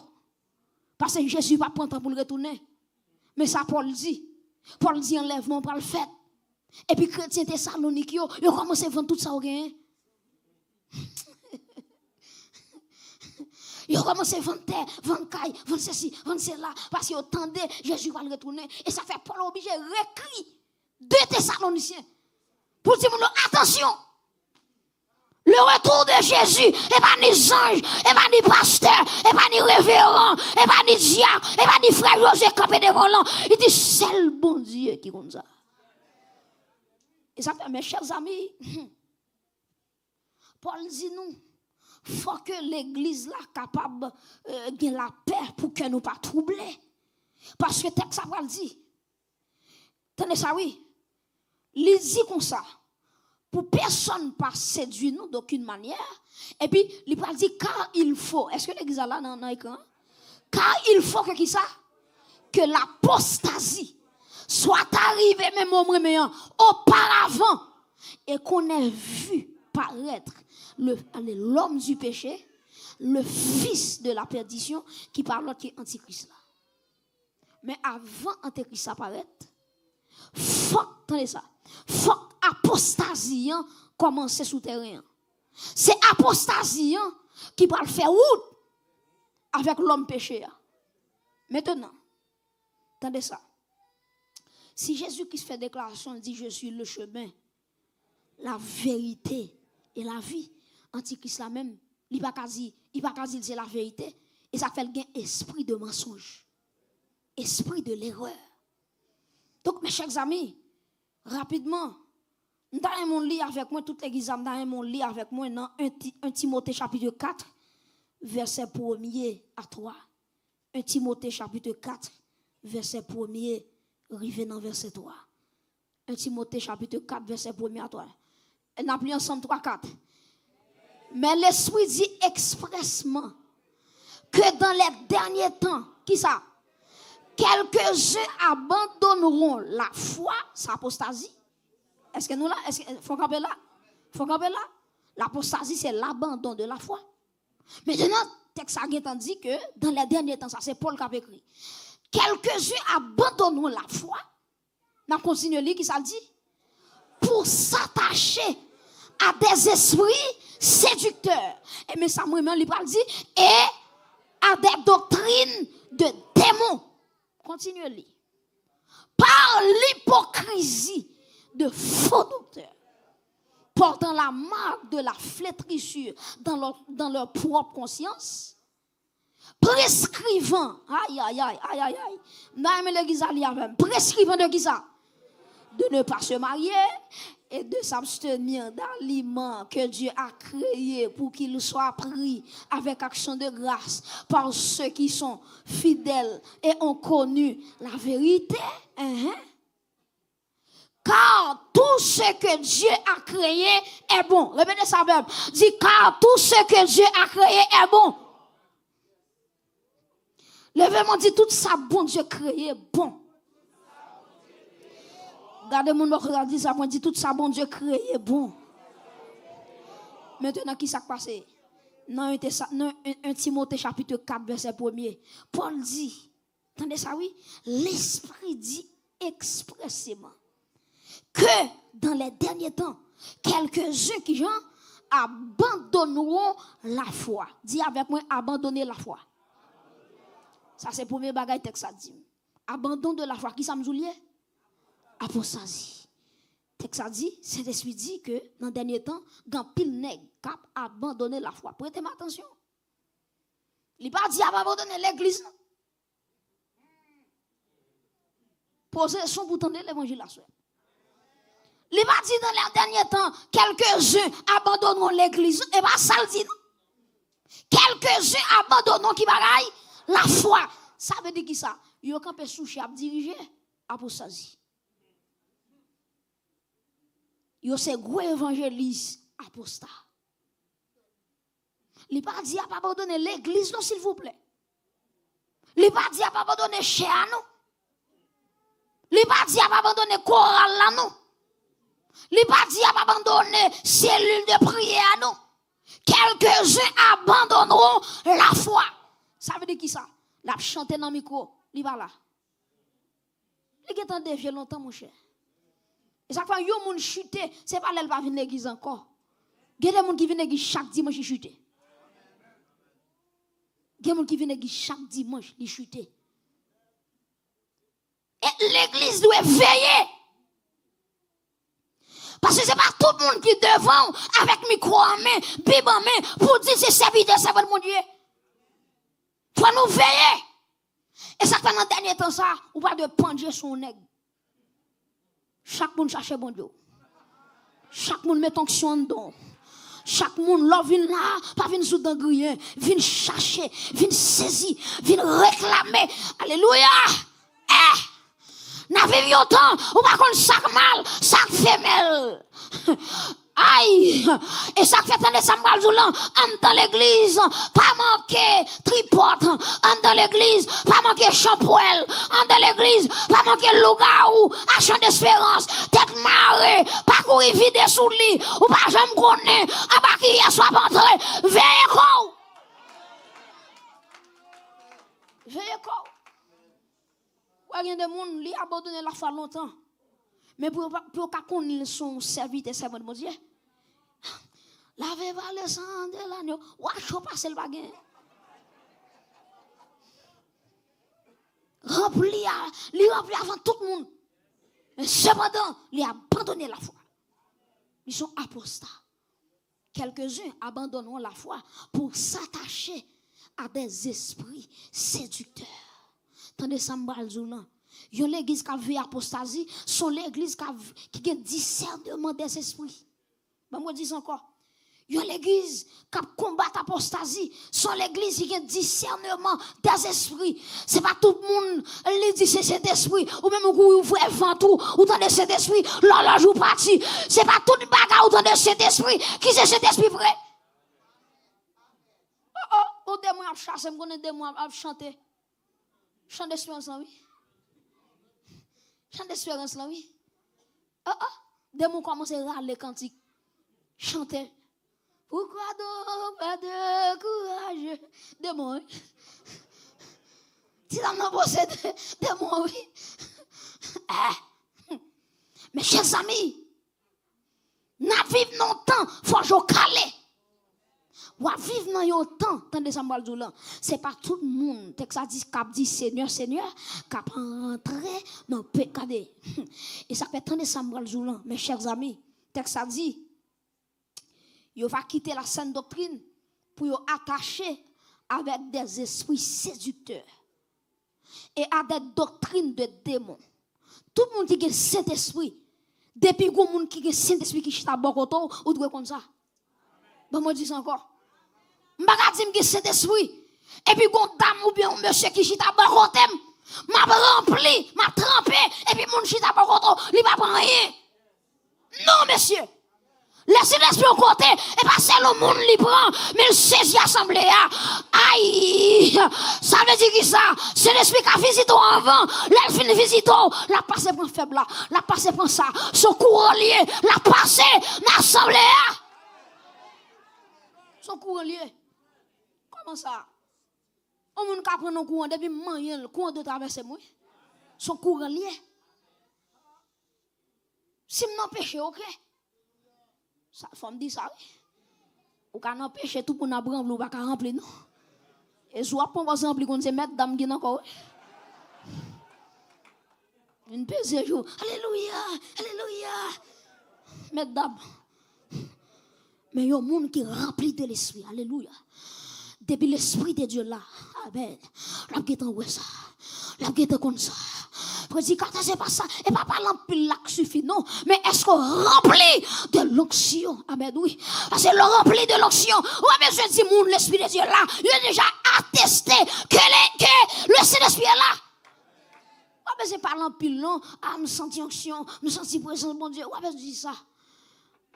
parce que Jésus va prendre temps pour le retourner. Mais ça Paul dit enlèvement pour le fait. Et puis chrétien Thessalonique yo commence à vendre tout ça au gain. Ils ont commencé à vendre terre, vendre caille, vendre ceci, vendre cela, parce qu'ils attendaient Jésus va le retourner. Et ça fait Paul obligé de réécrire 2 Thessaloniciens pour dire attention, le retour de Jésus, et pas ni ange, et pas ni pasteur, et pas ni révérend, et pas ni diacre, et pas ni frère José campé devant l'an. Il dit c'est le bon Dieu qui compte ça. Et ça fait mes chers amis, Paul dit nous. Il faut que l'église là capable de la paix pour que nous pas troubler. Parce que texte ça va le dire. Tenez ça oui. Il dit comme ça. Pour personne pas séduire nous d'aucune manière. Et puis il va dire car il faut. Est-ce que l'église là dans l'écran? Car il faut que qui ça? Que l'apostasie soit arrivée même au moment auparavant et qu'on ait vu paraître l'homme du péché, le fils de la perdition, qui parle qui est antichrist là. Mais avant antichrist apparaître, faut apostasie commencer souterrain. C'est apostasie qui va le faire route avec l'homme péché. Maintenant, attendez ça. Si Jésus-Christ fait déclaration, il dit je suis le chemin, la vérité et la vie. Antichrist là même, il va pas dire c'est la vérité et ça fait le gain esprit de mensonge, esprit de l'erreur. Donc mes chers amis, rapidement, dans mon lit avec moi toute l'église dans mon lit avec moi dans 1 Timothée chapitre 4 verset 1er à 3. 1 Timothée chapitre 4 verset 1er arrivé dans verset 3. 1 Timothée chapitre 4 verset 1er à 3. On a pris ensemble 3 4. Mais l'Esprit dit expressement que dans les derniers temps, qui ça? Quelques-uns abandonneront la foi, c'est apostasie. Est-ce que nous là? Est-ce qu'il faut camper là? Faut camper là? L'apostasie, c'est l'abandon de la foi. Maintenant, texte a dit que dans les derniers temps, ça c'est Paul qui a écrit. Quelques-uns abandonneront la foi. On continue à lire qui ça dit? Pour s'attacher à des esprits séducteurs. Et mais ça moi-même il parle dit et à des doctrines de démons. Continuez lire. Par l'hypocrisie de faux docteurs portant la marque de la flétrissure dans leur propre conscience, prescrivant prescrivant de qui ça? De ne pas se marier et de s'abstenir d'aliments que Dieu a créés pour qu'ils soient pris avec action de grâce par ceux qui sont fidèles et ont connu la vérité. Car tout ce que Dieu a créé est bon. Répétez ça même. Dis car tout ce que Dieu a créé est bon. Levez-moi, dit tout ça bon Dieu créé est bon. Regardez mon regard, dit ça, moi dit tout ça bon Dieu créé est bon. Maintenant qui s'est passé? Dans 1 Timothée chapitre 4 verset 1er, Paul dit, attendez ça oui, l'Esprit dit expressément que dans les derniers temps, quelques-uns qui gens abandonneront la foi. Dis avec moi, abandonner la foi. Ça c'est le premier bagage texte ça dit. Abandon de la foi. Qui ça me dit? Apostasie. Texte ça dit, Saint-Esprit dit que dans les derniers temps, grand pile nèg cap abandonner la foi. Prêtez attention. Il pas dit abandonner l'église. Posez son pour tendre l'évangile la soeur. Il pas dit dans les derniers temps, quelques-uns abandonneront l'église. Et pas ça le dit non. Quelques-uns abandonneront qui bagaille la foi. Ça veut dire qui ça? Yo campé souche à diriger apostasie. Yo c'est gros évangéliste apostat. Il pas dit à pas abandonner l'église non s'il vous plaît. Il pas dit à pas abandonner chez nous. Il pas dit à pas abandonner chorale là non. Il pas dit à pas abandonner cellule de prière non. Quelques-uns abandonneront la foi. Ça veut dire qui ça? La chanter dans le micro, il va là. Il est en dévié longtemps mon cher. Et ça fait yo moun chute, c'est pas l'elle va venir l'église encore. Il y a des gens qui viennent l'église chaque dimanche chute. Il y a des gens qui viennent l'église chaque dimanche ils chute. Et l'église doit veiller. Parce que ce n'est pas tout le monde qui est devant avec micro en main, Bible en main, pour dire c'est serviteur, c'est votre mon Dieu. Il faut nous veiller. Et ça fait dans le dernier temps, ça, ou pas de pendre son nègre. Chaque monde cherche bon Dieu. Chaque monde met onction dedans. Chaque monde là vient là, pas vient sous dans grien, vient chercher, vient saisir, vient réclamer. Alléluia. N'a vécu autant, ou pas qu'on sac mal, sac femelle. Aïe, et ça fait tant de sambal zoulan, en dans l'église, pas manquer tripote, en dans l'église, pas manquer champoil, en dans l'église, pas manquer lougaou, achat d'espérance, tête marée, pas courir vide sous le lit, ou pas jamais connaître, à bas qui y a soit rentré, veillez quoi. Veillez quoi. Il y a des gens qui ont abandonné la foi longtemps. Mais pour qu'on son serviteur, servant de mon Dieu, lavez pas le sang de l'agneau, ou à passer le baguette. Rempli avant tout le monde. Mais cependant, il a abandonné la foi. Ils sont apostats. Quelques-uns abandonneront la foi pour s'attacher à des esprits séducteurs. Tandis que Sambal Zoulan, yon l'église qui a vu apostasie, sont l'église qui a discernement des esprits. Ben moi dis encore, yon l'église qui combat apostasie, sont l'église qui a discernement des esprits. C'est pas tout le monde qui dit c'est cet esprit, ou même vous ouvrez vent tout, ou tendez cet esprit, là joue parti. C'est pas tout le bagage ou tendez cet esprit, qui c'est cet esprit vrai? Oh, des mois à chasser, je connais des mois à chanter. Chant d'espérance là, oui. Chant d'espérance là, oui. Des mots commencent à râler cantique. Chanter. Pourquoi donc pas de courage? Des mots, oui. Si ça m'a possédé, des mots, oui. Mes chers amis, n'a vivre longtemps, faut que je calme. Ou à vivre dans yon temps, tant de sambal doulan, c'est pas tout le monde, texte dit cap dit Seigneur, Seigneur, cap rentrer dans le péché. Et ça fait tant de sambal doulan, mes chers amis, texte dit, yo va quitter la saine doctrine pour yo attacher avec des esprits séducteurs et à des doctrines de démons. Tout le monde qui est Saint-Esprit, depuis que monde qui est Saint-Esprit qui chita bokoto, ou doit comme ça. Bon, moi dis encore. M'baka di m'ge Saint-Esprit. Et puis, gon dame ou bien un monsieur qui chita bokotem, m'a rempli, m'a trempé, et puis moun chita bokoto, li pa prend rien. Non, monsieur. Laissez l'esprit au côté, et pas c'est le monde li prend, mais il saisit l'assemblée. Aïe, ça veut dire qui ça? C'est l'esprit qui a visité avant, l'elfine visite, la passe prend faible là, la passe prend ça, son courant lié, la passe l'assemblée. Son courant lié. Comment ça? On moun ka prend un courant depuis moyen, le courant de traverser moi. Son courant lié. Si m'en péché, ok. Ça, faut me dire ça, oui. Ou quand on péché, tout pour nous prendre, ou pas qu'à remplir, non. Et soit pour nous remplir, qu'on se mette dame qui encore. Une pèse jour. Alléluia, alléluia. Mette dame. Mais il y a un monde qui est rempli de l'esprit. Alléluia. Depuis l'esprit de Dieu là. Amen. La guette en ouais ça. La guette comme ça. Prédicateur, c'est pas ça. Et pas parler en pile là qui suffit, non. Mais est-ce qu'on remplit de l'onction? Amen, oui. Parce que le rempli de l'onction. Ouais, mais je dis, monde, l'esprit de Dieu là. Il a déjà attesté que le Saint-Esprit est là. Ouais, mais c'est pas en pile, non. Ah, me senti onction. Me senti présence de mon Dieu. Ouais, mais je dis ça.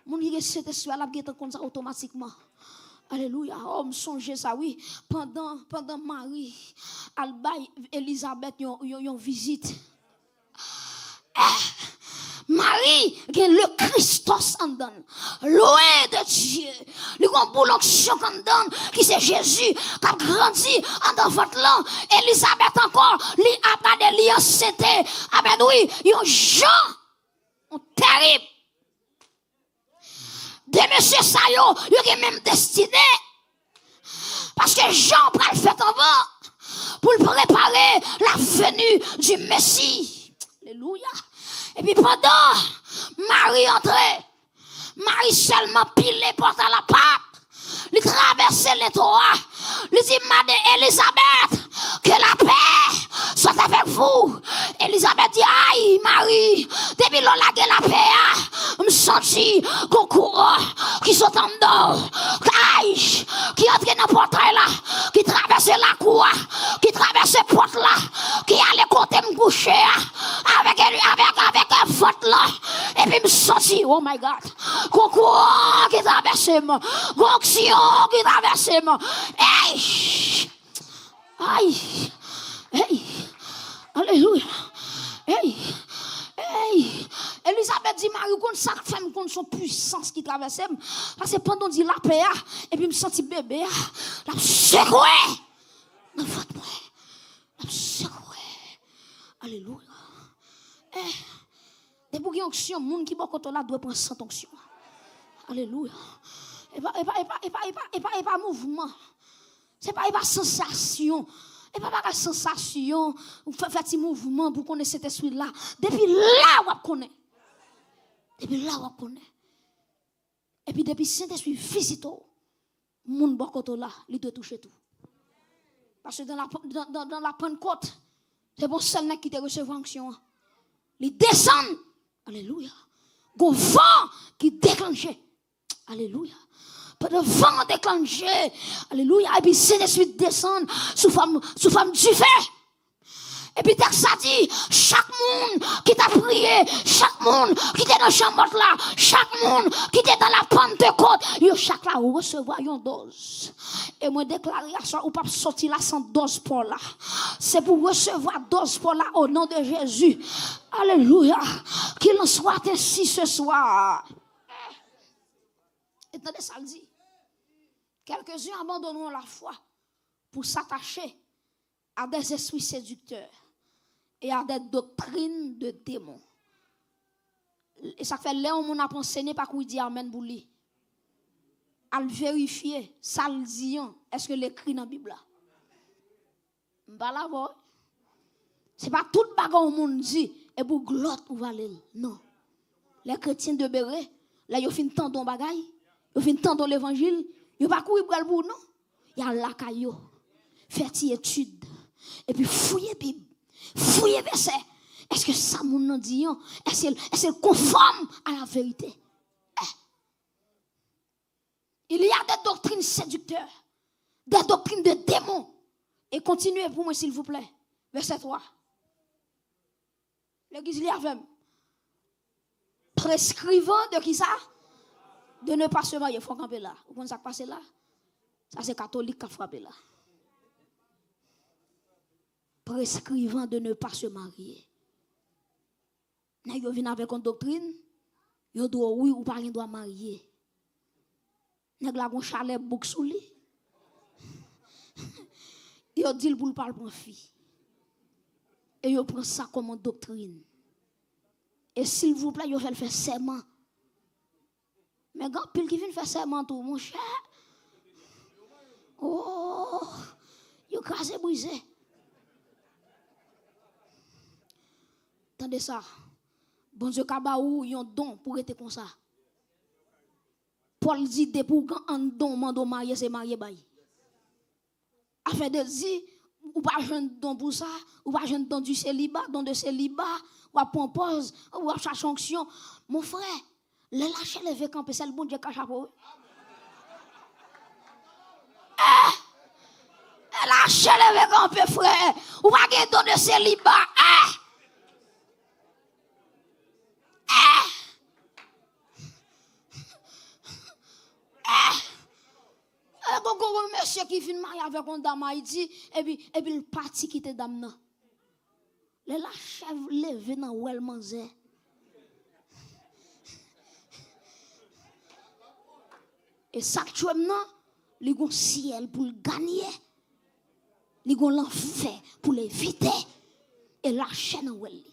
Mon Dieu, cet esprit là, qui est comme ça automatiquement. Alléluia. Oh, me songe ça, oui. Pendant Marie, Alba, Elisabeth, yon visite. Marie, qui est le Christos en donne. Loin de Dieu. Le grand boulonction qu'on donne, qui c'est Jésus, qui a grandi en dans votre langue. Elisabeth encore, li a pas de li enceinte. Ah ben oui, yon Jean, terrible. De monsieur Sayo, yon est même destiné. Parce que Jean prend le fait en vent pour préparer la venue du Messie. Alléluia. Et puis pendant Marie entrait, Marie seulement pile les portes à la porte, lui traversait les toits, lui dit, Madame Elisabeth, que la paix soit avec vous. Elisabeth dit, aïe Marie, depuis l'on la la paix, me senti qu'on courant, qui sont en dedans, aïe, qui entre dans le portail là, qui traverse la cour, qui traverse la porte là, qui allait côté me coucher, avec un vote là, et puis me senti, oh my God, qu'on courant qui traverse moi, gonction qui traverse moi, aïe, aïe, aïe, alléluia, aïe. Hey, Elisabeth dit Marie, qu'on sa femme, qu'on son puissance qui traverse, parce que pendant dit la paix, et puis me senti bébé, la secoué, dans votre moi, la secoué, alléluia. Eh, depuis qu'il y a onction, monde qui beaucoup là doit prendre cette onction, alléluia. Et pas mouvement, c'est pas sensation. Et pas la sensation, ou faire un mouvement pour connaître cet esprit-là. Depuis là, on connaît. Depuis là, on connaît. Et puis depuis Saint-Esprit visite, moun bokoto là, il doit toucher tout. Parce que dans la Pentecôte, c'est bon seul qui te recevoir onction. Il descend. Alléluia. Gon vent qui déclenche. Alléluia. Le vent déclenché, alléluia, et puis Saint-Esprit descend sous forme du feu. Et puis texte ça dit, chaque monde qui t'a prié, chaque monde qui était dans la chambre là, chaque monde qui était dans la Pentecôte, yo chaque là recevoir une dose. Et moi déclarer à ça, ou pas sortir là sans dose pour là. C'est pour recevoir dose pour là au nom de Jésus. Alléluia. Qu'il en soit ainsi ce soir. Attendez ça le dit. Quelques-uns abandonneront la foi pour s'attacher à des esprits séducteurs et à des doctrines de démons. Et ça fait là où on a enseigné par quoi il dit amen pour lui. À le vérifier, ça le dit, est-ce que l'écrit dans la Bible là? Pas là, c'est pas tout bagarre au monde dit et pour gloire ou valer. Non. Les chrétiens de Béret, là ils fin tendon bagaille, ils fin tendon l'évangile. Yo pas courir pour le bout non. Il y a la caillou. Faire une étude et puis fouiller Bible, fouiller verset. Est-ce que ça mon dit est-ce qu'elle conforme à la vérité? Il y a des doctrines séducteurs, des doctrines de démons. Et continuez pour moi s'il vous plaît. Verset 3. L'église y avait prescrivant de qui ça? De ne pas se marier, il faut camper là. Vous comprenez ça passe là? Ça c'est catholique qui a frappé là. Prescrivant de ne pas se marier. Vous venez avec une doctrine, vous doit oui ou pas doit marier. Vous avez un chalet bouk sous lui. Vous dit pour parler pour une fille. Et vous prenez ça comme une doctrine. Et s'il vous plaît, vous faites faire serment. Mais quand pile qui vient faire serment tout, mon cher. Oh, vous cassez brisé. Attendez ça. Bon Dieu, kabaou, yon don pour être comme ça. Paul dit, de pour quand un don, mando marié, c'est marié bail. Afin de dire, ou pas jeune don pour ça, ou pas jeune don du célibat, don de célibat, ou à pompose, ou à chaque onction. Mon frère, le lâcher levé camper, c'est le bon Dieu qui a chapeau. Lâcher levé camper, frère, ou pas gen don de célibat. Monsieur qui vient marier avec un dame Haïti, et puis le parti qui était dame. Le la chèvre levé dans ouel manzé. Et ça que tu as maintenant, il y a un ciel pour le gagner. Il y a l'enfer pour l'éviter. Et la chaîne dans ouel.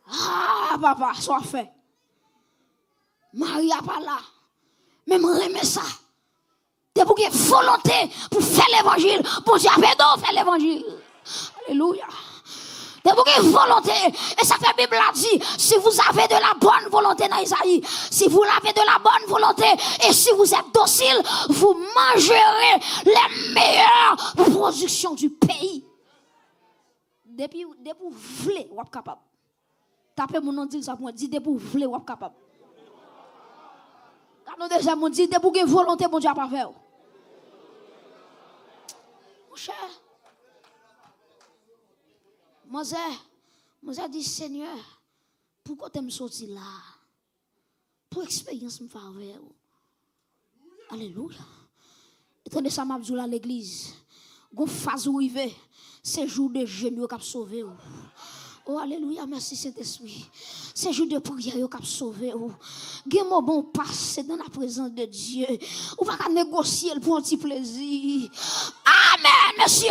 Ah, papa, soit fait. Maria pas là. Même remet ça. C'est pour qu'il y ait volonté pour faire l'évangile. Pour Dieu, faire l'évangile. Alléluia. C'est pour qu'il y ait volonté. Et ça fait la Bible a dit, si vous avez de la bonne volonté dans Isaïe, si vous avez de la bonne volonté, et si vous êtes docile, vous mangerez les meilleures productions du pays. Depuis vous voulez, vous êtes capable. Tapez mon nom, dit ça pour moi, dit depuis vous voulez, vous êtes capable. Quand nous déjà mon dit, depuis que volonté, mon Dieu a pas fait. Mon cher, Mosè dit, Seigneur, pourquoi tu me sorti là? Pour expérience me faire. Alléluia. Et tandis ça m'a dit à l'église, gon phase où rive, c'est jour de jeûne qui a sauvé. Oh, alléluia, merci Saint-Esprit. C'est jour de prière qui a sauvé. Gen moment passé dans la présence de Dieu. Ou pas négocier pour un petit plaisir. Amen, monsieur.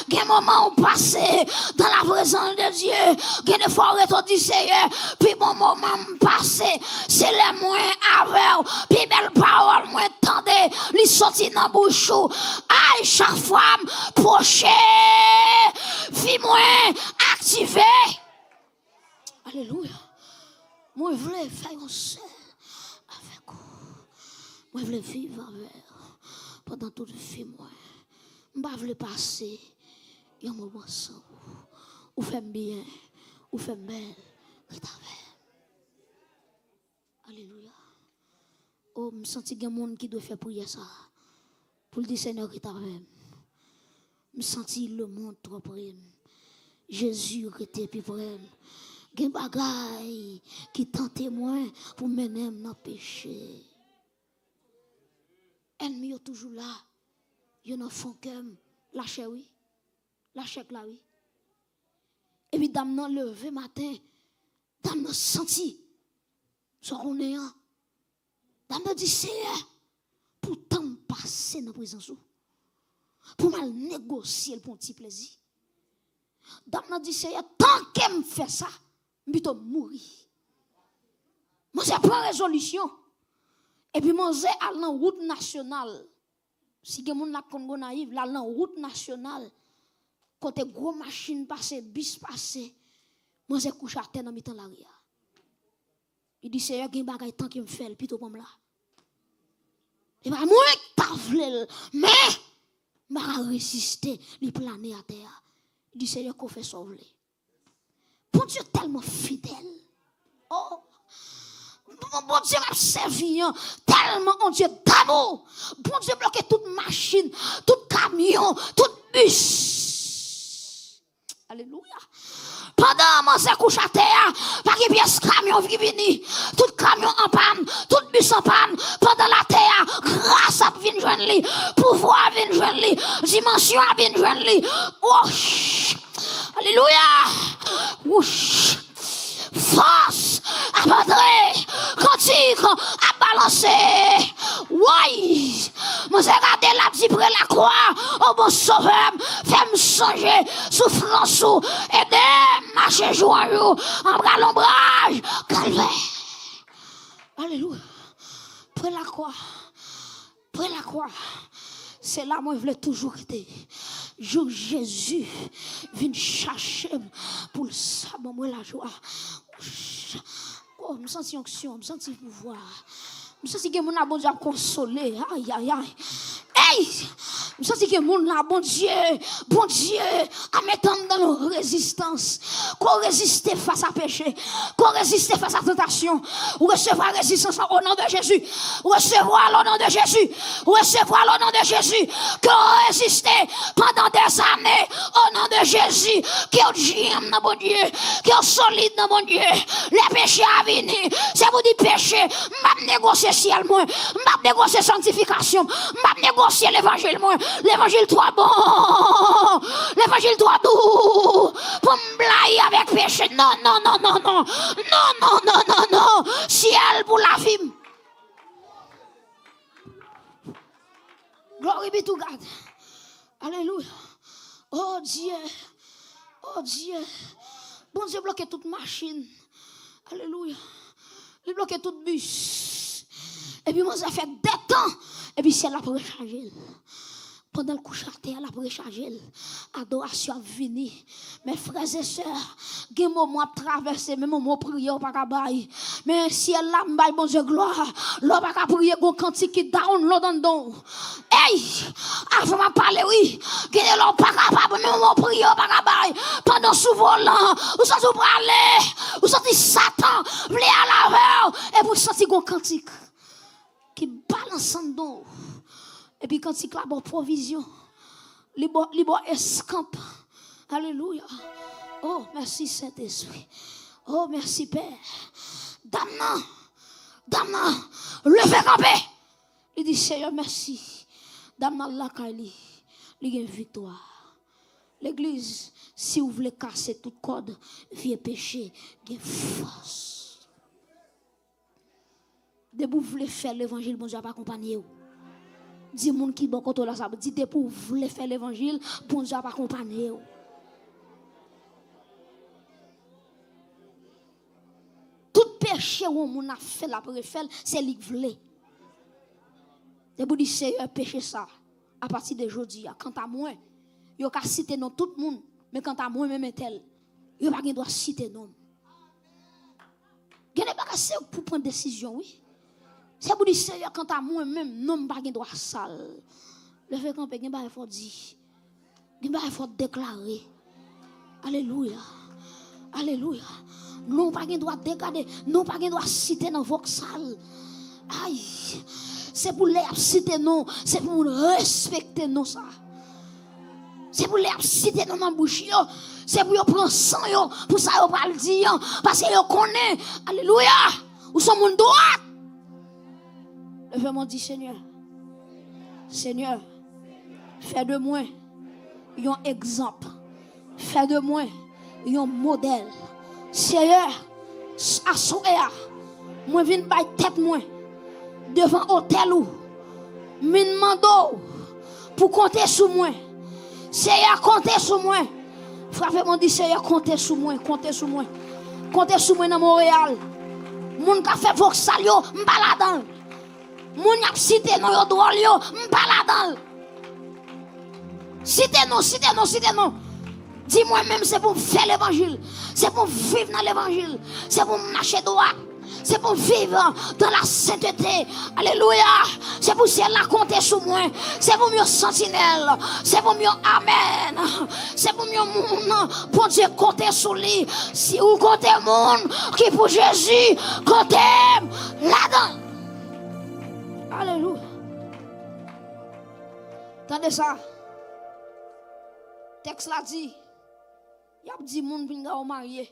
Gen moment passé dans la présence de Dieu. Gen des fois retourner Seigneur. Puis bon moment passé, c'est les moins avec. Puis belle parole moins tendez. Li sorti dans bouche. Aïe, chaque femme proche. Vie moins activée. Alléluia. Moi, je voulais faire un seul avec vous. Moi, je voulais vivre avec vous pendant toute vie. Moi, je voulais passer un moment sans vous. Vous faites bien, vous faites belle. Alléluia. Oh, je sens qu'il y a un monde qui doit faire prier ça. Pour le dire Seigneur qui t'avait. Je sens le monde trop près. Jésus était plus près. Gen bagay qui t'en témoin pour mener dans le péché. Ennemi est toujours là. Ils n'en font que lâcher oui. Lâcher là oui. Et puis dame nan levé matin, dame nan senti son néant. Dame nan dit Seigneur, pour tant passer dans la présence pour mal négocier pour un petit plaisir. Dame nan dit Seigneur, tant qu'elle me fait ça, je mourir. Moi, j'ai pris résolution. Et puis, moi, j'ai allé dans route nationale. Si vous avez Congo naïf, là, dans route nationale, quand une grosse machine passe, bis passe, moi, j'ai couché à terre dans le temps de l'arrière. Il dit, Seigneur, il y a un temps qui me fait, plutôt comme là. Et bien, moi, je mais je vais résister, je planer à terre. Il dit, Seigneur, qu'on fait sauver. Bon Dieu tellement fidèle. Oh, bon Dieu m'a servi tellement, mon Dieu d'amour. Bon Dieu bloqué toute machine, tout camion, tout bus. Alléluia. Pendant mon se couche à terre, pas de pièce camion qui vient, tout camion en panne, tout bus en panne, pendant la terre, grâce à vin joindre li, pouvoir vin joindre li, dimension à vin joindre li. Oh, alléluia. Ouch. Force à battre, cantique à balancer. Oui, moi j'ai regardé la petite près la croix. Oh mon sauveur, fais-moi songer, souffrance, aider. marcher jour en jour, en bras l'ombrage, calvaire. Alléluia. Près la croix. Près la croix. C'est là moi je voulais toujours être. Jour Jésus vient chercher pour le sabbat moi la joie. Oh, je me sens onction, je me sens pouvoir. Je me sens que mon bon Dieu a consolé. Aïe aïe aïe. Hey! Je sens que mon là, bon Dieu, à mettre dans nos résistances, qu'on résiste face à péché, qu'on résiste face à tentation, ou recevoir résistance au nom de Jésus, recevoir au nom de Jésus, recevoir au nom de Jésus, qu'on résiste pendant des années au nom de Jésus, qu'on gîme dans mon Dieu, qu'on solide dans mon Dieu, les péchés à venir, c'est vous dire péché, m'a négocier ciel moi, m'a négocier sanctification, m'a négocier l'évangile moi. L'évangile toi bon, l'évangile toi doux, pour me blayer avec péché. Non, non, non, non, non, non, non, non, non, non, ciel pour la vie. Glory be to God. Alléluia. Oh Dieu, oh Dieu. Bon Dieu bloque toute machine. Alléluia. Il bloque tout bus. Et puis moi ça fait des temps. Et puis c'est là pour recharger. Pendant le couche à terre, la recharger. Adoration a venu. Mes frères et sœurs, des moments à traverser, même moments prier, pas qu'à bailler. Mais si elle l'a m'baille, bon Dieu, gloire, l'on pas qu'à prier, gon cantique qui download en don. Hey! Avant de parler, oui, que l'on pas capable, même moment prier, pas qu'à bailler. Pendant sous volant, vous sentez parler, vous sentez Satan, vle à la veille, et vous sentez gon cantique qui balance en don. Et puis quand il y a une provision, il y a une escampe. Alléluia. Oh, merci Saint-Esprit. Oh, merci Père. Damna, levez camper. Il dit Seigneur, merci. Damna la kali, il y a une victoire. L'église, si vous voulez casser toute corde, vieux péché, il y a force. Dès que vous voulez faire l'évangile, bon Dieu va accompagner vous. Dis moun qui bon quand on la sabe, dit pour voulez faire l'évangile, bon Dieu va accompagner vous. Tout péché où on a fait la préfère, c'est lui qui voulait. Et vous dites Seigneur péché ça à partir de aujourd'hui, quant à moi, yo ka citer non tout le monde, mais quant à moi même tel, yo pas doit citer non. Gane pas assez pour prendre décision, oui. C'est pour dire Seigneur quant à moi même non pas droit sale. Le fait camper gen pas faut dire. Gen pas faut déclarer. Alléluia. Alléluia. Non pas droit dégader, non pas droit citer dans voxal. Aïe. C'est pour les citer non, c'est pour respecter non ça. C'est pour les citer dans bouche yo, c'est pour prendre sang yo, pour ça yo pas le dire parce que yo connaît. Alléluia. Ou sont mon droit. Levez-moi dit Seigneur, Seigneur, fais de moi un exemple, fais de moi un modèle. Seigneur, à soya, moi viens by tête moi devant hôtel ou min mando pour compter sur moi. Seigneur, comptez sur moi. Frappez-moi dit Seigneur, comptez sur moi, comptez sur moi. Comptez sur moi dans Montréal. Moun ka fait voxal yo, m'baladan. Moun ap cité non yo drôle yo, m'baladan. Cité non. Dis-moi même c'est pour faire l'évangile, c'est pour vivre dans l'évangile, c'est pour marcher droit, c'est pour vivre dans la sainteté. Alléluia. C'est pour cela compter sur moi, c'est pour mieux sentinelle, c'est pour mieux amen, c'est pour mieux monde pour Dieu compter sur lui. Si vous comptez monde qui pour Jésus, comptez là-dedans. Alléluia. Attendez ça. Texte l'a dit. Il y a dit moun pour marier.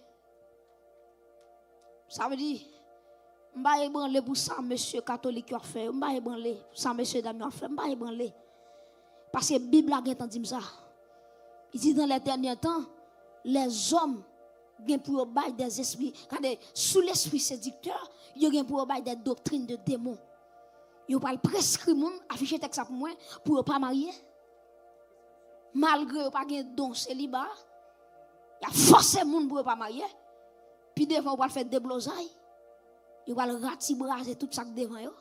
Ça veut dire m'ba ébranler pour ça monsieur catholique qui a fait, m'ba ébranler ça monsieur dame a fait, m'ba ébranler. Parce que Bible a dit ça. Il dit dans les derniers temps, les hommes gen pour bailler des esprits, regardez, sous l'esprit séducteur, ils gen pour bailler des doctrines de démons. Ils pas prescrire moun afficher texte pour moi pour pas marier. Malgré pas gen don célibat. Il a forcé le monde pour pas marier. Puis devant, on va faire des blosailles. Il va le ratibraser tout ça devant eux.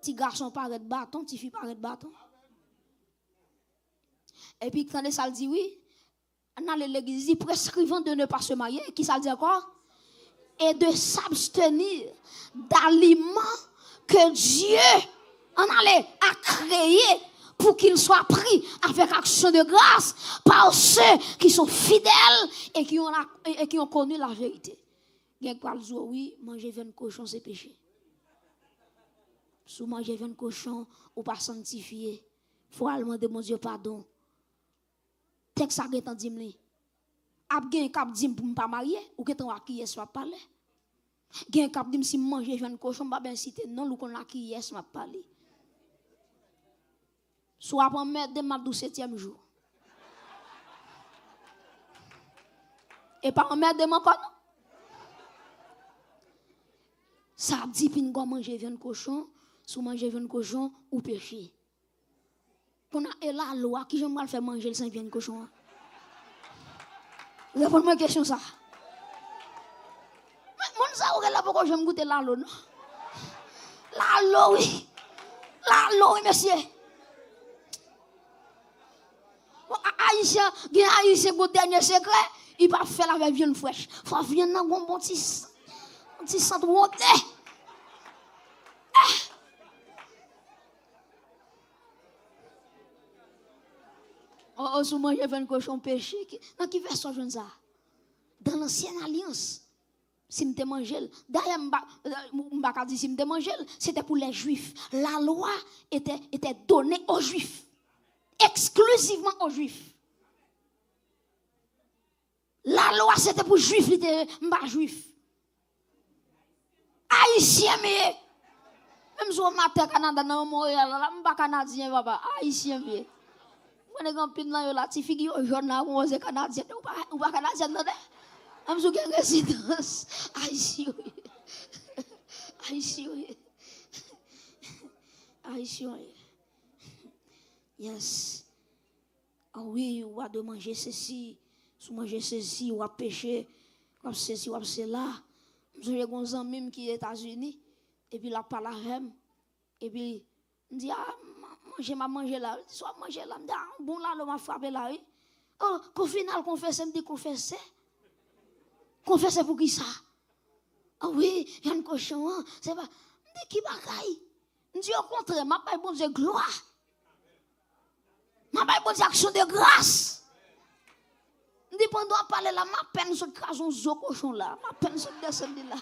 Petit garçon paraît de bâton, petit fille paraît de bâton. Et puis quand ça dit oui, dans l'église, il prescrivant de ne pas se marier. Qui ça dit encore? Et de s'abstenir d'aliments que Dieu en allait à créer pour qu'il soit pris avec action de grâce par ceux qui sont fidèles et qui ont connu la vérité. Il y a quoi dire oui, manger viande cochon c'est péché. Si manger viande cochon ou pas sanctifié, faut demander mon Dieu pardon. Texte ça gen dit me. A gen k'ap dim pour pas marier ou que ton qui soit parler. Gen k'ap dim si manger viande cochon pas ben cité non ou qu'on la qui yes m'a parler. Soit pour mettre de ma 7e jour. Et pas en mettre de mon corps. Ça dit pin go manger viande cochon, sous manger viande cochon ou péché. Qu'on a et la loi qui j'aime mal faire manger le sang viande cochon. Répondez-moi une question ça. Mais mon ça ou là pourquoi j'aime goûter la loi non? La loi oui. La loi oui monsieur. Haïtien, gen haïtien go dernier secret, il pas faire avec viande fraîche. Faut viande nan gon bon petit sang ronde. Oh, sous manger viande cochon péché. Dans qui version jeune ça? Dans l'ancienne alliance. Si m'te mangel, d'ailleurs m'ba dit si m'te mangel, c'était pour les juifs. La loi était donnée aux juifs. Exclusivement aux juifs. La loi c'était pour juifs, était pas juif. Haïtien mais même si on m'a Canada dans Montréal, là m'pas canadien papa, haïtien mais. Moi grand pin là yo la ti figi yo jaune là on est canadien ou pas canadien non. Même si gen résidence haïtien. Haïtien. Haïtien. Yes. Ah oui, ou a de manger ceci, sous manger ceci, ou a péché, ou a ceci, ou a cela. J'ai un ami qui est aux États-Unis, et puis la parle avec et puis il dit, ah, manger là, soit manger là, bon là, m'a frappé là, oui. Oh, qu'au final, confesse, me dit confesse. Confesse pour qui ça? Ah oui, il y a un cochon, c'est pas, me dit qui bagaille. Me dit au contraire, m'a pas bon Dieu gloire. Ma pas bonne action de grâce. Ndi pendant parler là, ma peine sur crason zo cochon là, ma peine sur descendre là.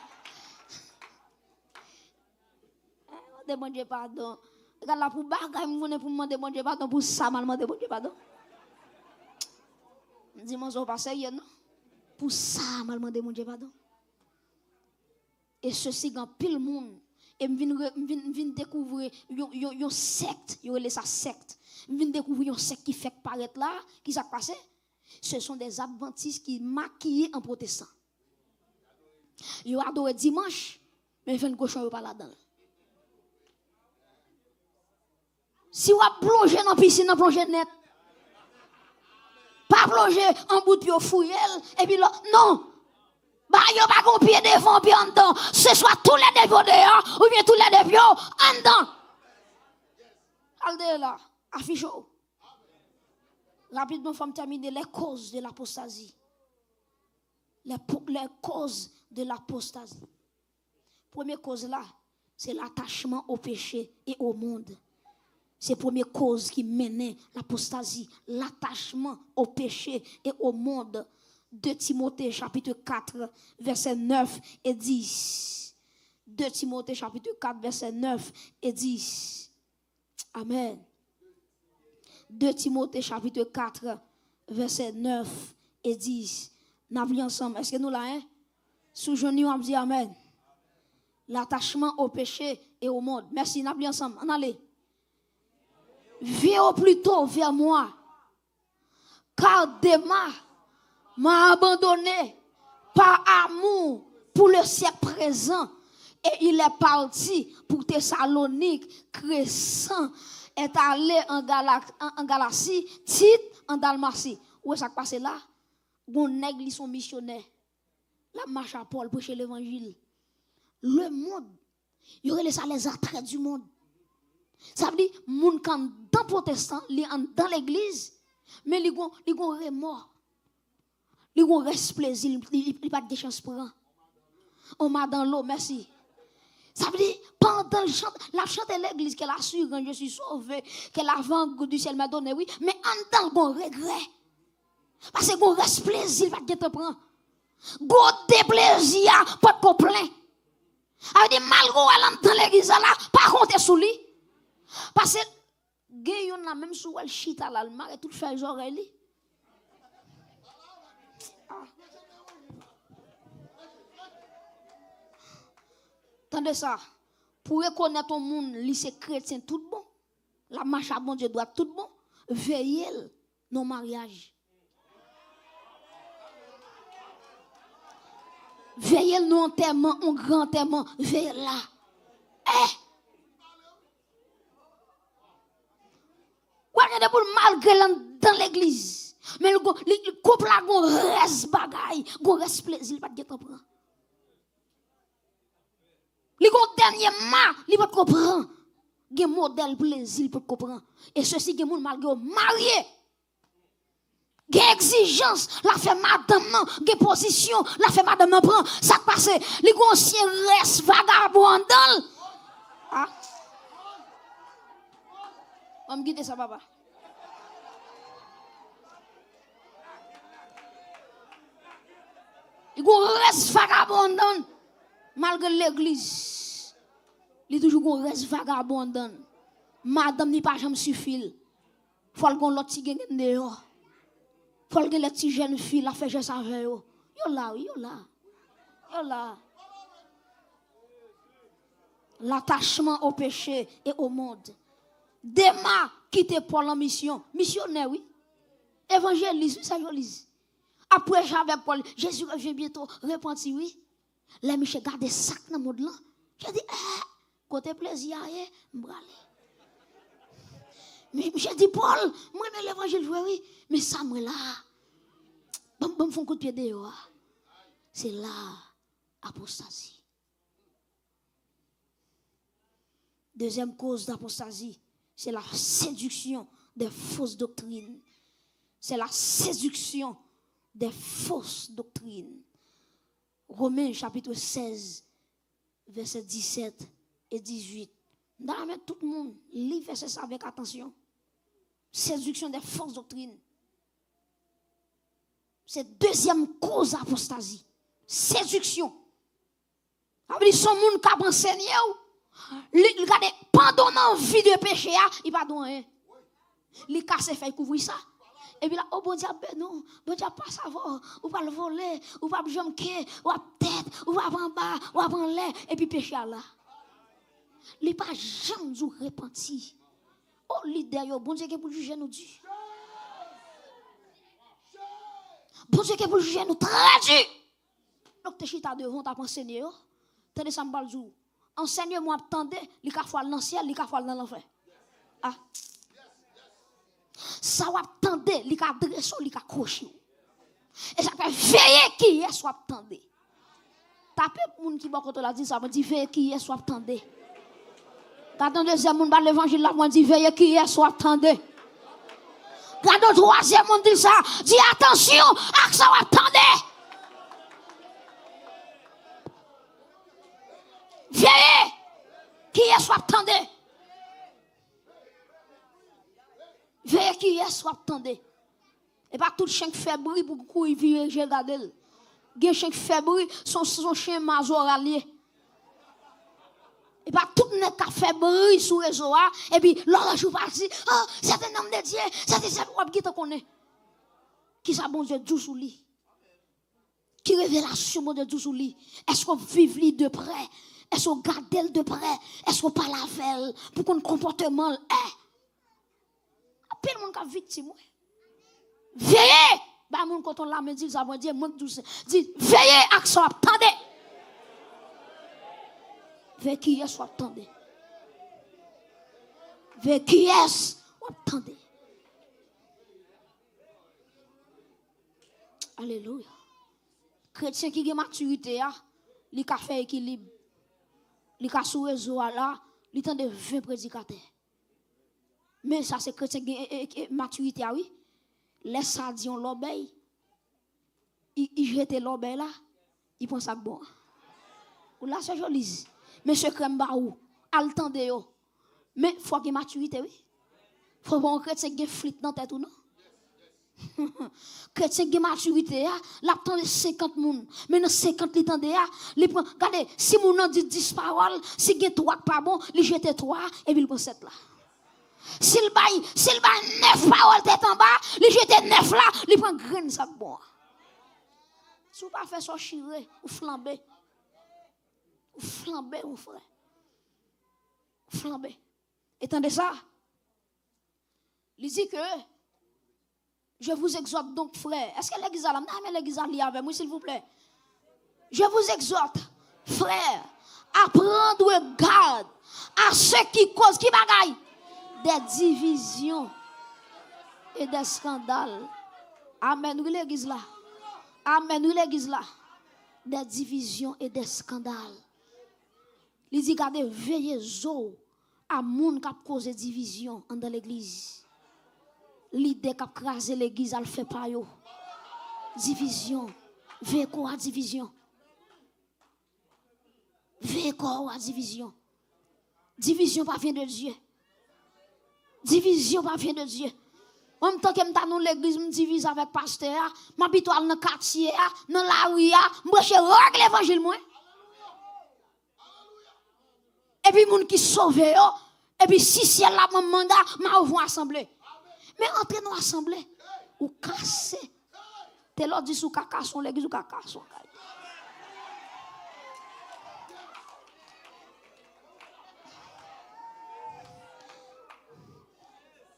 On demande pardon. Regarde là pour bagay m'vone pour demander bon Dieu pardon pour ça mal demander bon Dieu pardon. Dis moi zo pas sérieux non. Pour ça mal demander bon Dieu pardon. Et ceci grand pile monde et m'vin découvrir yon secte, yon les sa secte. M'vin découvrir yon secte qui fait paraître là, qui s'est passé. Ce sont des adventistes qui maquillés en protestant. Ils adorent dimanche, mais ils font un cochon pas là-dedans. Si vous plongez dans la piscine, vous plongez net. Pas plonger en bout de pied fouillel, et puis là, non. Bah, il n'y a pas qu'on pied devant, pied en dedans. Ce soit tous les dévots dehors, ou bien tous les dévots en dedans. Allez là, affiche. Rapidement, il faut terminer les causes de l'apostasie. Les causes de l'apostasie. Première cause là, c'est l'attachement au péché et au monde. C'est la première cause qui menait l'apostasie, l'attachement au péché et au monde. 2 Timothée chapitre 4, verset 9 et 10. 2 Timothée chapitre 4, verset 9 et 10. Amen. 2 Timothée chapitre 4, verset 9 et 10. Nous avons ensemble. Est-ce que nous l'avons? Sous-journée, on dit Amen. L'attachement au péché et au monde. Merci, nous avons ensemble. On allez. Viens au plus tôt vers moi. Car Démas m'a abandonné par amour pour le siècle présent. Et il est parti pour Thessalonique, Crescent est allé en Galatie, Tite en Dalmatie. Où est-ce que ça passe là? gon nèg li son missionnaire. La marche à Paul prêcher l'évangile. Le monde, il y aurait les attraits du monde. Ça veut dire, moun quand dans protestant, dans l'église, mais li gon remords. Li gon reste plaisir, il pas de chance prend. On m'a dans l'eau, merci. Ça veut dire, pendant le chant, la chante de l'église qu'elle assure quand je suis sauvé, qu'elle avant du ciel m'a donné, oui, mais en tant qu'on regret. Parce que qu'on reste plaisir, va te prendre. Go déplaisir, pas de complaint. Ça veut dire, malgré elle dans l'église là, pas compter sous lui. Parce que, gayon la même sous elle chita là, le mari tout fait les oreilles. Tendez ça. Pour reconnaître ton monde, lycée chrétien tout bon. La marche à bon Dieu doit tout bon. Veillez nos mariages. Veillez nos enterrements, un grand enterrement. Veillez là. Regardez pour malgré dans l'église. Mais le couple là, il reste bagaille, il reste plaisir, il va pas prendre. Les dernier ma, il peut comprendre. Gen modèle plaisir peut comprendre. Et ceci gen moun malgré marié. Gen exigence, la fait madame non, gen position, la fait madame non prend. Ça passe, les ancien reste vagabond dans. Ah. On me guide ça papa. Il reste vagabond dans. Malgré l'église, il toujours qu'on reste vagabond. Madame n'est pas jamais suffit. Faut qu'on l'autre petit gagne dehors. Faut que les petits jeunes filles la fait juste avec eux. Yo là. L'attachement au péché et au monde. Demain, quitter pour la mission. Missionnaire, oui. Évangéliste, ça je lis. Après, j'avais Paul, Jésus revient bientôt, repenti, oui. Là, Michel garde sac dans le monde là. Je dis, côté plaisir, m'brale. Mais Michel dit, Paul, moi, mais l'évangile, oui, mais ça, moi là. Bon, font coup de pied dehors. C'est là, apostasie. Deuxième cause d'apostasie, c'est la séduction des fausses doctrines. C'est la séduction des fausses doctrines. Romains chapitre 16, verset 17 et 18. Dans la main, tout le monde lit verset ça avec attention. Séduction des fausses doctrines. C'est deuxième cause d'apostasie. Séduction. Ça veut dire son monde qui a enseigné. Il a pendant l'envie de péché, il va donner. Il casse fait couvrir ça. Et puis là, oh bon Dieu, non, bon Dieu, pas savoir, ou pas le voler, ou pas jamquer, ou pas tête, ou pas en bas, ou pas en l'air, et puis péché là. Il pas jamais nous repenti. Oh, leader, bon Dieu, qui pour juger nous dit. Bon Dieu, qui pour juger nous très dur. Donc, tu chita devant, tu as enseigné, tu as ça me jour. Enseigne-moi, attendez, il y a fois dans le ciel, il y a fois dans l'enfer. Ah. Ça va attendre, il a adressé, il a accroché. Et ça fait veiller qui est soit attendre. Tapez pour moun qui va côté la dit ça, me dit veiller qui est soit attendre. Quand on deuxième moun ba l'évangile là, me dit veiller qui est soit attendre. Quand on troisième moun dit ça, dit attention, à ça va attendre. Veillez qui est soit attendre. Veillez qui est soit attendez. Et pas tout chien qui fait bruit pour courir vivre je regarde. Gen chien qui fait bruit son chien mazor allié. Et pas tout net qui fait bruit sur réseau et puis l'autre jour parti, oh, c'est un homme de Dieu, c'est un qui te connaît. Qui ça bon Dieu dou sous lui. Qui révélation bon Dieu dou sous lui. Est-ce qu'on vive lui de près? Est-ce qu'on garde elle de près? Est-ce qu'on parle avec elle pour qu'on comportement est? Appelle mon cas victime. Veillez! Bah mon quand on l'a me dit ça va dire moi douce. Dit veillez action attendez. Veillez qui est soit attendez. Veillez qui est attendez. Alléluia. Chrétien qui a maturité, il a fait équilibre. Il a sous réseau là, il a de 20 prédicateurs. Mais ça, c'est chrétien qui a maturité, oui. Laisse ça dire l'obéi. Il jette l'obéi là, il pense à bon. Ou là, c'est joli. Monsieur Crème Baou, al tande yo. Mais il faut qu'il y ait maturité, oui. Il faut qu'on chrétien qui flit dans tête ou non. Chrétien qui maturité, la tande 50 moun. Mais dans 50 li tande regardez, si moun nan dit 10 paroles, si il y a 3 pas bon, il jette 3 et puis il prend 7 là. S'il baille 9 paroles tête en bas, il jette 9 là, il prend graine ça bon. Si vous pas fait ça chiré ou flamber. Ou flamber mon frère. Flamber. Étendez ça. Il dit que je vous exhorte donc, frère. Est-ce que l'église a là? Non, mais l'église a lié avec moi, s'il vous plaît. Je vous exhorte, frère, à prendre garde à ceux qui causent, qui bagaille des divisions et des scandales. Amen, oui, l'église là. Amen, oui, l'église là. Des divisions et des scandales. Il dit, gardez, veillez à moun qui a causé division dans l'église. L'idée qui a crasé l'église, elle fait pas yo. Division. Veillez quoi à division. Veillez quoi à division. Division pas vient de Dieu. Division pas vient de Dieu. En même temps que je dans l'église, je divise avec pasteur, je m'habite dans le quartier, dans la rue, je règle l'évangile. Et puis, les gens qui sauvent, et puis, si c'est là mon mandat, je vais assembler. Mais entrez dans l'assemblée, ou cassez. T'es là, dit sous caca son l'église, ou caca son.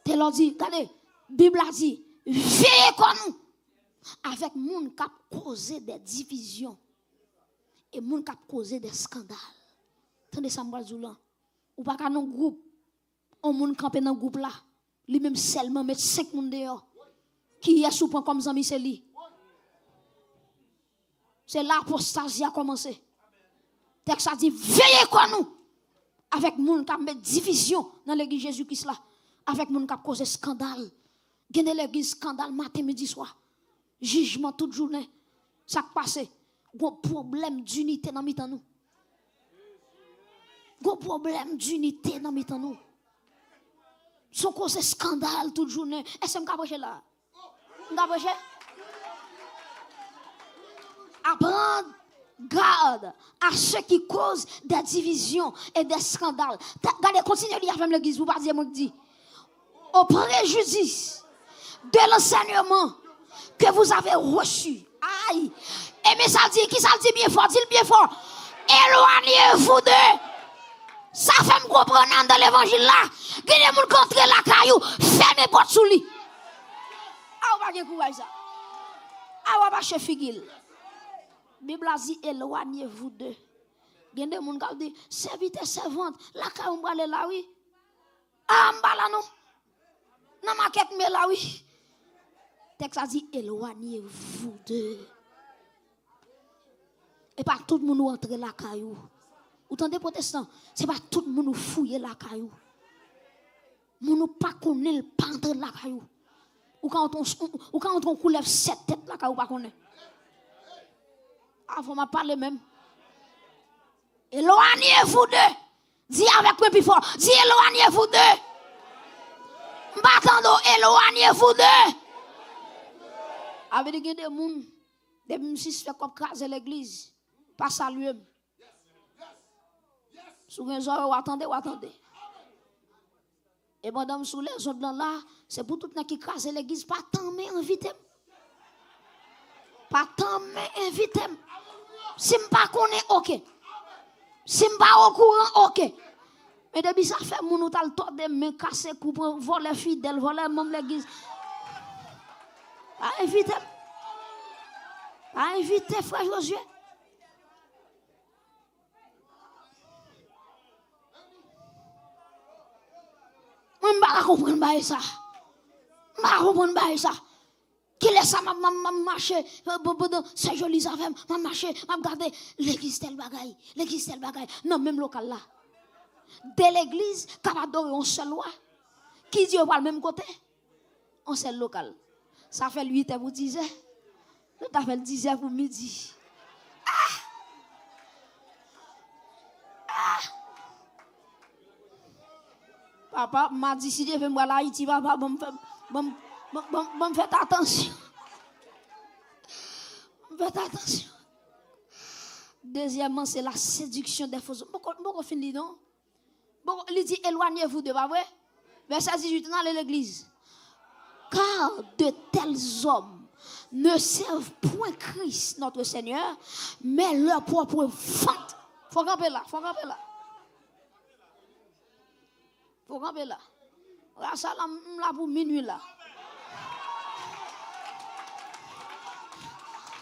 T'es là, dit, regardez, Bible a dit, veillez comme nous. Avec les gens qui ont causé des divisions. Et les gens qui ont causé des scandales. Attendez ça, m'bral ou pas qu'un groupe, on moun camper dans groupe là, lui même seulement mettre 5 moun dehors. Qui est sous point comme Zami c'est lui. C'est l'apostasie a commencé. Texte a dit veillez quoi nous avec moun qui met division dans l'église Jésus-Christ là, avec moun qui cause scandale. Gagner l'église scandale matin midi soir. Jugement toute journée. Ça passe. Gros problème d'unité dans mitan nous. Gros problème d'unité dans mitan nous. Son cause scandale toute journée. Est-ce que m'approche là? M'approche? Apprendre garde à ceux qui causent des divisions et des scandales. Regardez, continuez à lire avec l'église, vous pas dire moi dit. Au préjudice de l'enseignement que vous avez reçu. Aïe. Et mais ça dit, qui ça dit bien fort, dit bien fort. Éloignez-vous de. Ça fait me comprendre dans l'évangile là. Gagné moun contre la caillou, fermez porte sous lui. Ah, on va gagner courage ça. Ah, on va chez Figil. Bible a dit éloignez-vous d'eux. Gagné des moun qui dit serviteur servante, la caillou on va aller là oui. Ah, on va là non. Non maquette mais là oui. Texte a dit éloignez-vous d'eux. Et pas tout le monde entre la caillou. Ou tant des protestants, c'est pas tout le monde fouiller la caillou. Moun pas connaît le pas entre la caillou. Ou quand on coulève 7 têtes la caillou pas connaît. Avant m'a parler même. Éloignez-vous d'eux. Dis avec moi plus fort. Dis éloignez-vous d'eux. M'attendons éloignez-vous d'eux. Avec des gens, des musiques fait comme craser l'église. Pas saluer. Sous les oreilles, attendez. Et madame, sous les autres là, c'est pour tout le monde qui crase l'église. Pas tant, mais invitez. Pas tant, mais invitez. Si je ne pas connais, ok. Si je ne pas au courant, ok. Mais depuis ça fait mon ou tal tort de me casser, couper, voler fidèle, voler membre de l'église. Pas invitez. Pas invitez, frère Josué. Je ne comprends pas ça. Je ne comprends pas ça. Qui laisse ça, m'a marché, c'est joli, ça fait, m'a marché, m'a regardé, l'église tel bagaille, l'église tel bagaille. Non, même local là. Dès l'église, quand adore on seul loi, qui dit on va le même côté, on seul local. Ça fait 8 heures pour 10 heures. Ça fait 10 heures pour midi. Papa m'a dit si je vais me là Haïti, papa, bon, faites attention. Faites attention. Deuxièmement, c'est la séduction des faux hommes. Pourquoi finit non? Bon, il dit éloignez-vous de pas vrai? Verset 18 dans l'église. Car de tels hommes ne servent point Christ, notre Seigneur, mais leur propre vente. Faut camper là, faut camper là. Faut camper là. Ça là pour minuit là.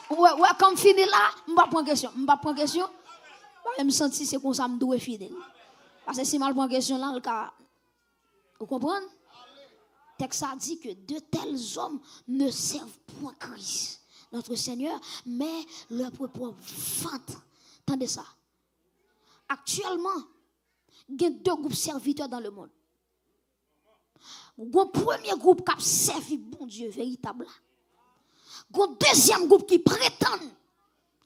Ouais, comme fini là, je ne vais pas prendre question. Je ne vais pas prendre question. Je me sens c'est comme ça, je dois être fidèle. Parce que si je prends question là, le cas, vous comprenez? Le texte a dit que de tels hommes ne servent point Christ, notre Seigneur, mais leur propre vente. Attendez ça. Actuellement, il y a 2 groupes serviteurs dans le monde. Le premier groupe qui a servi bon Dieu véritable. Le deuxième groupe qui prétend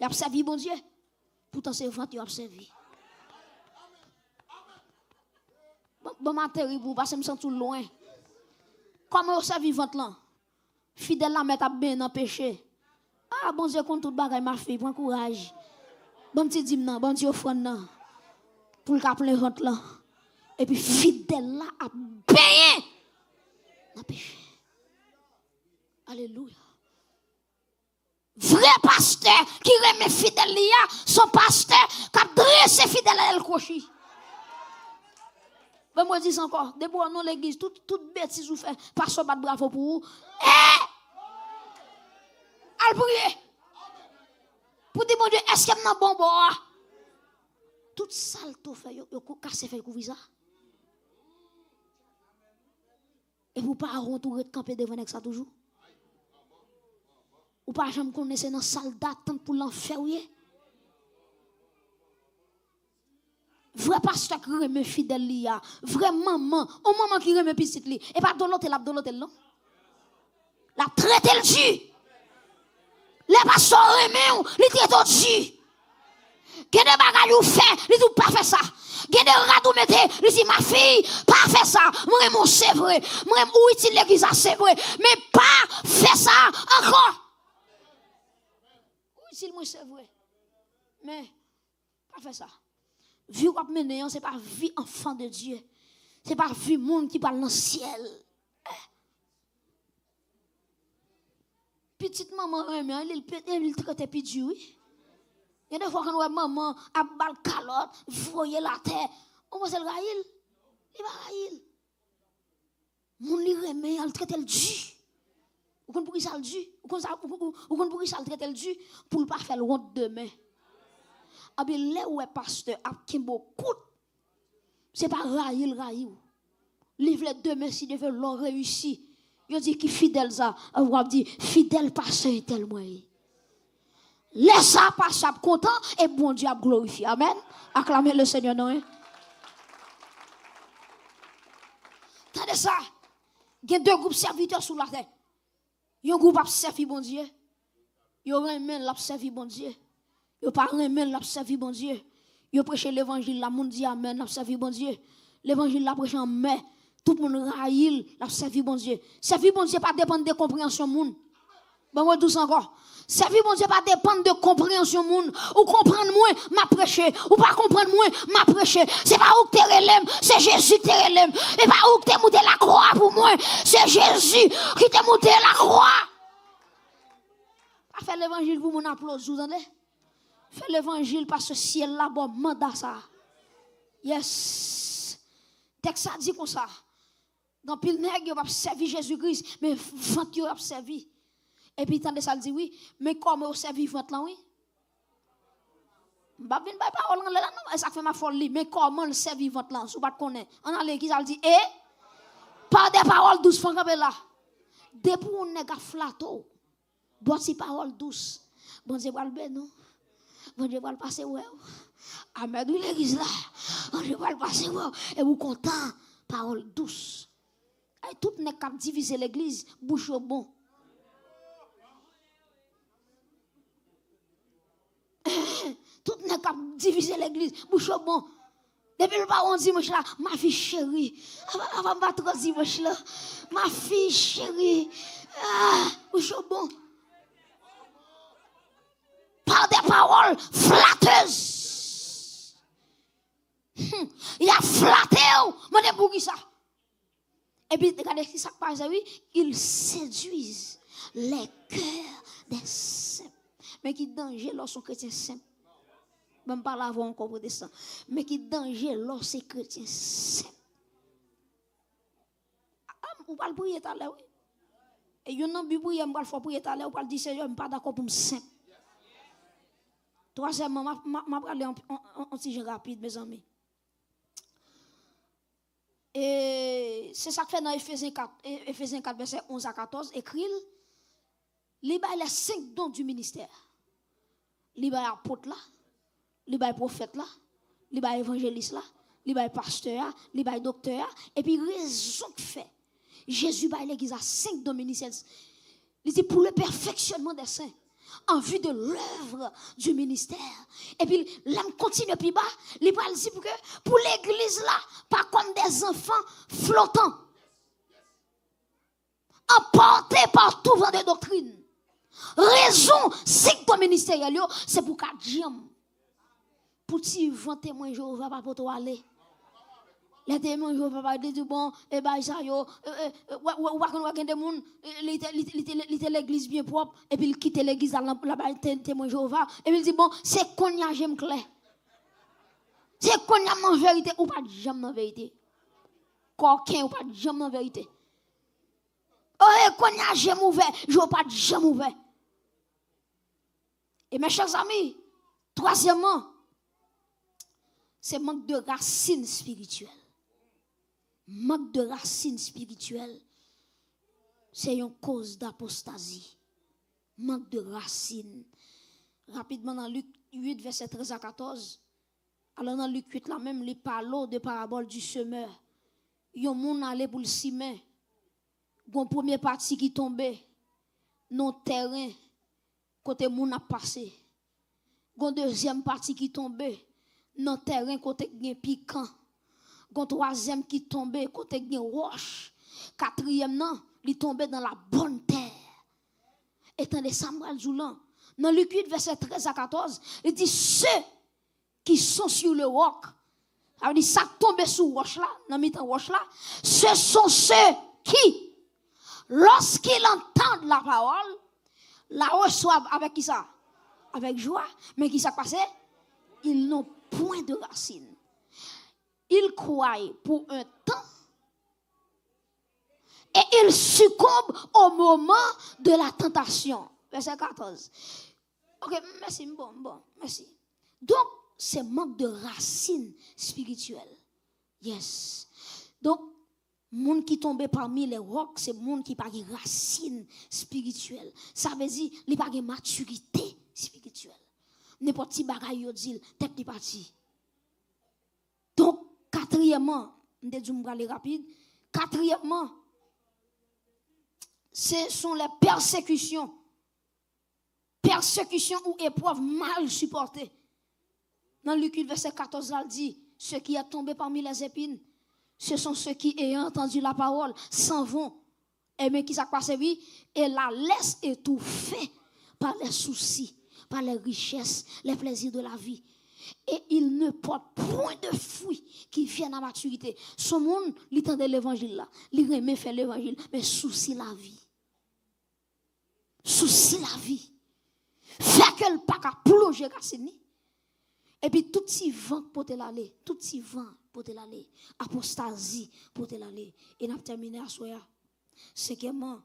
il a servi bon Dieu. Pourtant, c'est vente qui a servi. Bon, matériel pour parce que je me sens tout loin. Comment on servi vente là? Fidèle la mettre à bien dans péché. Ah, bon Dieu, compte tout bagage, ma fille, prends courage. Bon petit dîme, bon petit offrande là. Pour le cap le vente là. Et puis fidèle là a bien dans péché. Alléluia. Vrai pasteur qui remet fidèle là, son pasteur qui a dressé fidèle à le cochi. Ben moi dis encore, depuis nous l'église, toute bêtise vous fait, pasteur bat bravo pour vous. Al prier. Pour dire mon Dieu, est-ce qu'il y a un bon bois? Toute salle tout fait, yo casse fait couvrir ça. Et vous pas retourner de camper devant ça toujours. Ou pas jamais connaître dans salle d'attente pour l'enfermer. Vrai pasteur qui remet fidèle liya, vrai maman, ou maman qui remet petite li, et pas dans l'hôtel non. La traite le jus. Les pasteurs remet ou, li traite au jus. Gen de bagay ou fait, li tout pas fait ça. Gen de radou mette, li dit ma fille, pas fait ça. Moi mon c'est vrai, moi ou utile l'église c'est vrai, mais pas fait ça encore. Ou utile moi c'est vrai. Mais pas fait ça. Vie qu'on mène, c'est pas vie enfant de Dieu. C'est pas vie monde qui parle dans le ciel. Petite maman, il traite pidou, oui. Il y a des fois quand on maman a bal calotte, voyer la terre. On va se le raïl. Il va raïl. Mon li remet, il traite le du. Ou qu'on pourrait ça le du. Ou qu'on pourrait ça le traite le du pour ne pas faire le honte demain. Ah bien, là où est pasteur, à Kimbo, c'est pas raïl. Livre les demain si Dieu l'ont réussi. Il dit qui fidèle ça. On va dire fidèle pasteur est tellement. Laisse ça passer content et bon Dieu a glorifié. Amen. Acclamez le Seigneur, non? Attendez ça. Il y a 2 groupes serviteurs sur la terre. Il y a un groupe qui a servi bon Dieu. Il y a un qui a servi bon Dieu. Il y a pas un qui a servi bon Dieu. Il a prêché l'évangile, la monde dit amen, l'a servi bon Dieu. L'évangile l'a prêché en mai. Tout le monde raïl, l'a servi bon Dieu. Servi bon Dieu pas dépendre de compréhension monde. Bon, moi tous encore. Servir bon Dieu pas dépendre de compréhension moun. Ou comprendre moins, m'a prêché. Ou pas comprendre moins, m'a prêché. C'est pas où que t'es relève, c'est Jésus qui te relève. Et pas où que t'es monté la croix pour moi. C'est Jésus qui te monté la croix. Pas faire l'évangile pour mon applause, vous entendez? Faire l'évangile parce que ciel là, bon, mandat ça. Yes. Texte ça dit comme ça. Dans pile nèg, yo va servir Jésus-Christ, mais vent yo va servir. Et puis, tant de ça, dit oui, mais comment vous servez votre là, oui? Je ne vais pas parler là, non, ça fait ma folie, mais comment le servir votre là, si vous ne connaissez pas. On a l'église, elle dit, par des paroles douces, faut là. Depuis on est flatto, Bon, si parole douce. Bon Dieu va le bénir. Bon Dieu va le passer ouais. Amen, oui l'église là. Bon Dieu va le passer ouais. Et vous content, parole douce. Et tout n'est qu'à diviser l'église, bouche au bon. Tout n'est qu'à diviser l'église, bouche au bon. Depuis le baron dimanche là, ma fille chérie, avant de battre dimanche là, ma fille chérie, bouche au bon. Par des paroles flatteuses. Il a flatté, mais pour qui ça? Et puis, regardez ce qui se passe, oui, ils séduisent les cœurs des simples. Mais qui danger lorsqu'on chrétien simple? Même pas là, encore protestant. Mais qui danger lorsqu'on chrétien simple? On parle prier tout à l'heure, oui. Et il y a un but prier, on parle prier tout à l'heure, on parle dire, Seigneur, je ne suis pas d'accord pour me simple. Troisièmement, je vais parler un petit jeu rapide, mes amis. Et c'est ça que fait dans Ephésiens 4, verset 11 à 14, écrit, il y a les 5 dons du ministère. Il y a apôtre là, il y a prophète là, il y a évangéliste là, il y a pasteur, il y a docteur, et puis raison que fait, Jésus a l'église à 5 dons ministériels. Il dit pour le perfectionnement des saints, en vue de l'œuvre du ministère. Et puis, l'âme continue plus bas. Il parle ici pour l'église là, pas comme des enfants flottants, emportés par tout vent de doctrine. Raison, c'est que ton ministère, c'est pour 4 jours. Pour tu vent témoin Jéhovah, pas pour toi aller. Les témoins Jéhovah va dire bon, et ben ça yo, ou des monde, il l'église bien propre, et puis il quitte l'église là-bas témoin Jéhovah, et puis il dit bon, c'est qu'on y a j'aime clair. C'est qu'on y a en vérité ou pas jamais en vérité. Coquin ou pas jamais en vérité. Oh, qu'on y a j'aime ouvert, je pas jamais ouvert. Et mes chers amis, troisièmement, c'est manque de racines spirituelles. Manque de racines spirituelles, c'est une cause d'apostasie. Manque de racines. Rapidement dans Luc 8, verset 13 à 14. Alors dans Luc 8, là même, les parlent de parabole du semeur. Yon moun allé pour le ciment. Gon premier parti qui tombait, non terrain, côté moun a passé. Gon deuxième partie qui tombait, non terrain, côté gen piquant. Gon troisième qui tombait côté gen roche. Quatrième non, il tombait dans la bonne terre. Étant des Samuel Zoulan. Dans Luc 8 verset 13 à 14, il dit ceux qui sont sur le roc. Ça veut dire ça tombe sur roche là, dans mi-temps roche là, ce sont ceux qui lorsqu'ils entendent la parole, la reçoivent avec qui ça? Avec joie, mais qui ça passe? Ils n'ont point de racines. Ils croient pour un temps et ils succombent au moment de la tentation. Verset 14. Ok, merci, bon, merci. Donc, c'est manque de racines spirituelles. Yes. Donc, monde qui tombe parmi les rocs, c'est monde qui n'a pas de racines spirituelles. Ça veut dire qu'il n'a pas de maturité spirituelle. N'importe qui bagaille yo dit, tête li parti. Donc, quatrièmement, on dit aller rapide. Quatrièmement, ce sont les persécutions. Persécutions ou épreuves mal supportées. Dans Luc 8, verset 14, il dit, ceux qui sont tombés parmi les épines, ce sont ceux qui, ayant entendu la parole, s'en vont. Et bien, qui s'est passé, oui, et la laissent étouffer par les soucis, par les richesses, les plaisirs de la vie. Et il ne porte point de fruits qui viennent à maturité. Son monde, il tend de l'évangile là. Il remet faire l'évangile, mais souci la vie. Souci la vie. Fait que le pas qu'à plonger racine. Et puis tout si vent pour te l'aller, tout si vent pour te l'aller, apostasie pour te l'aller. Et n'a terminé à soya. Cinquièmement,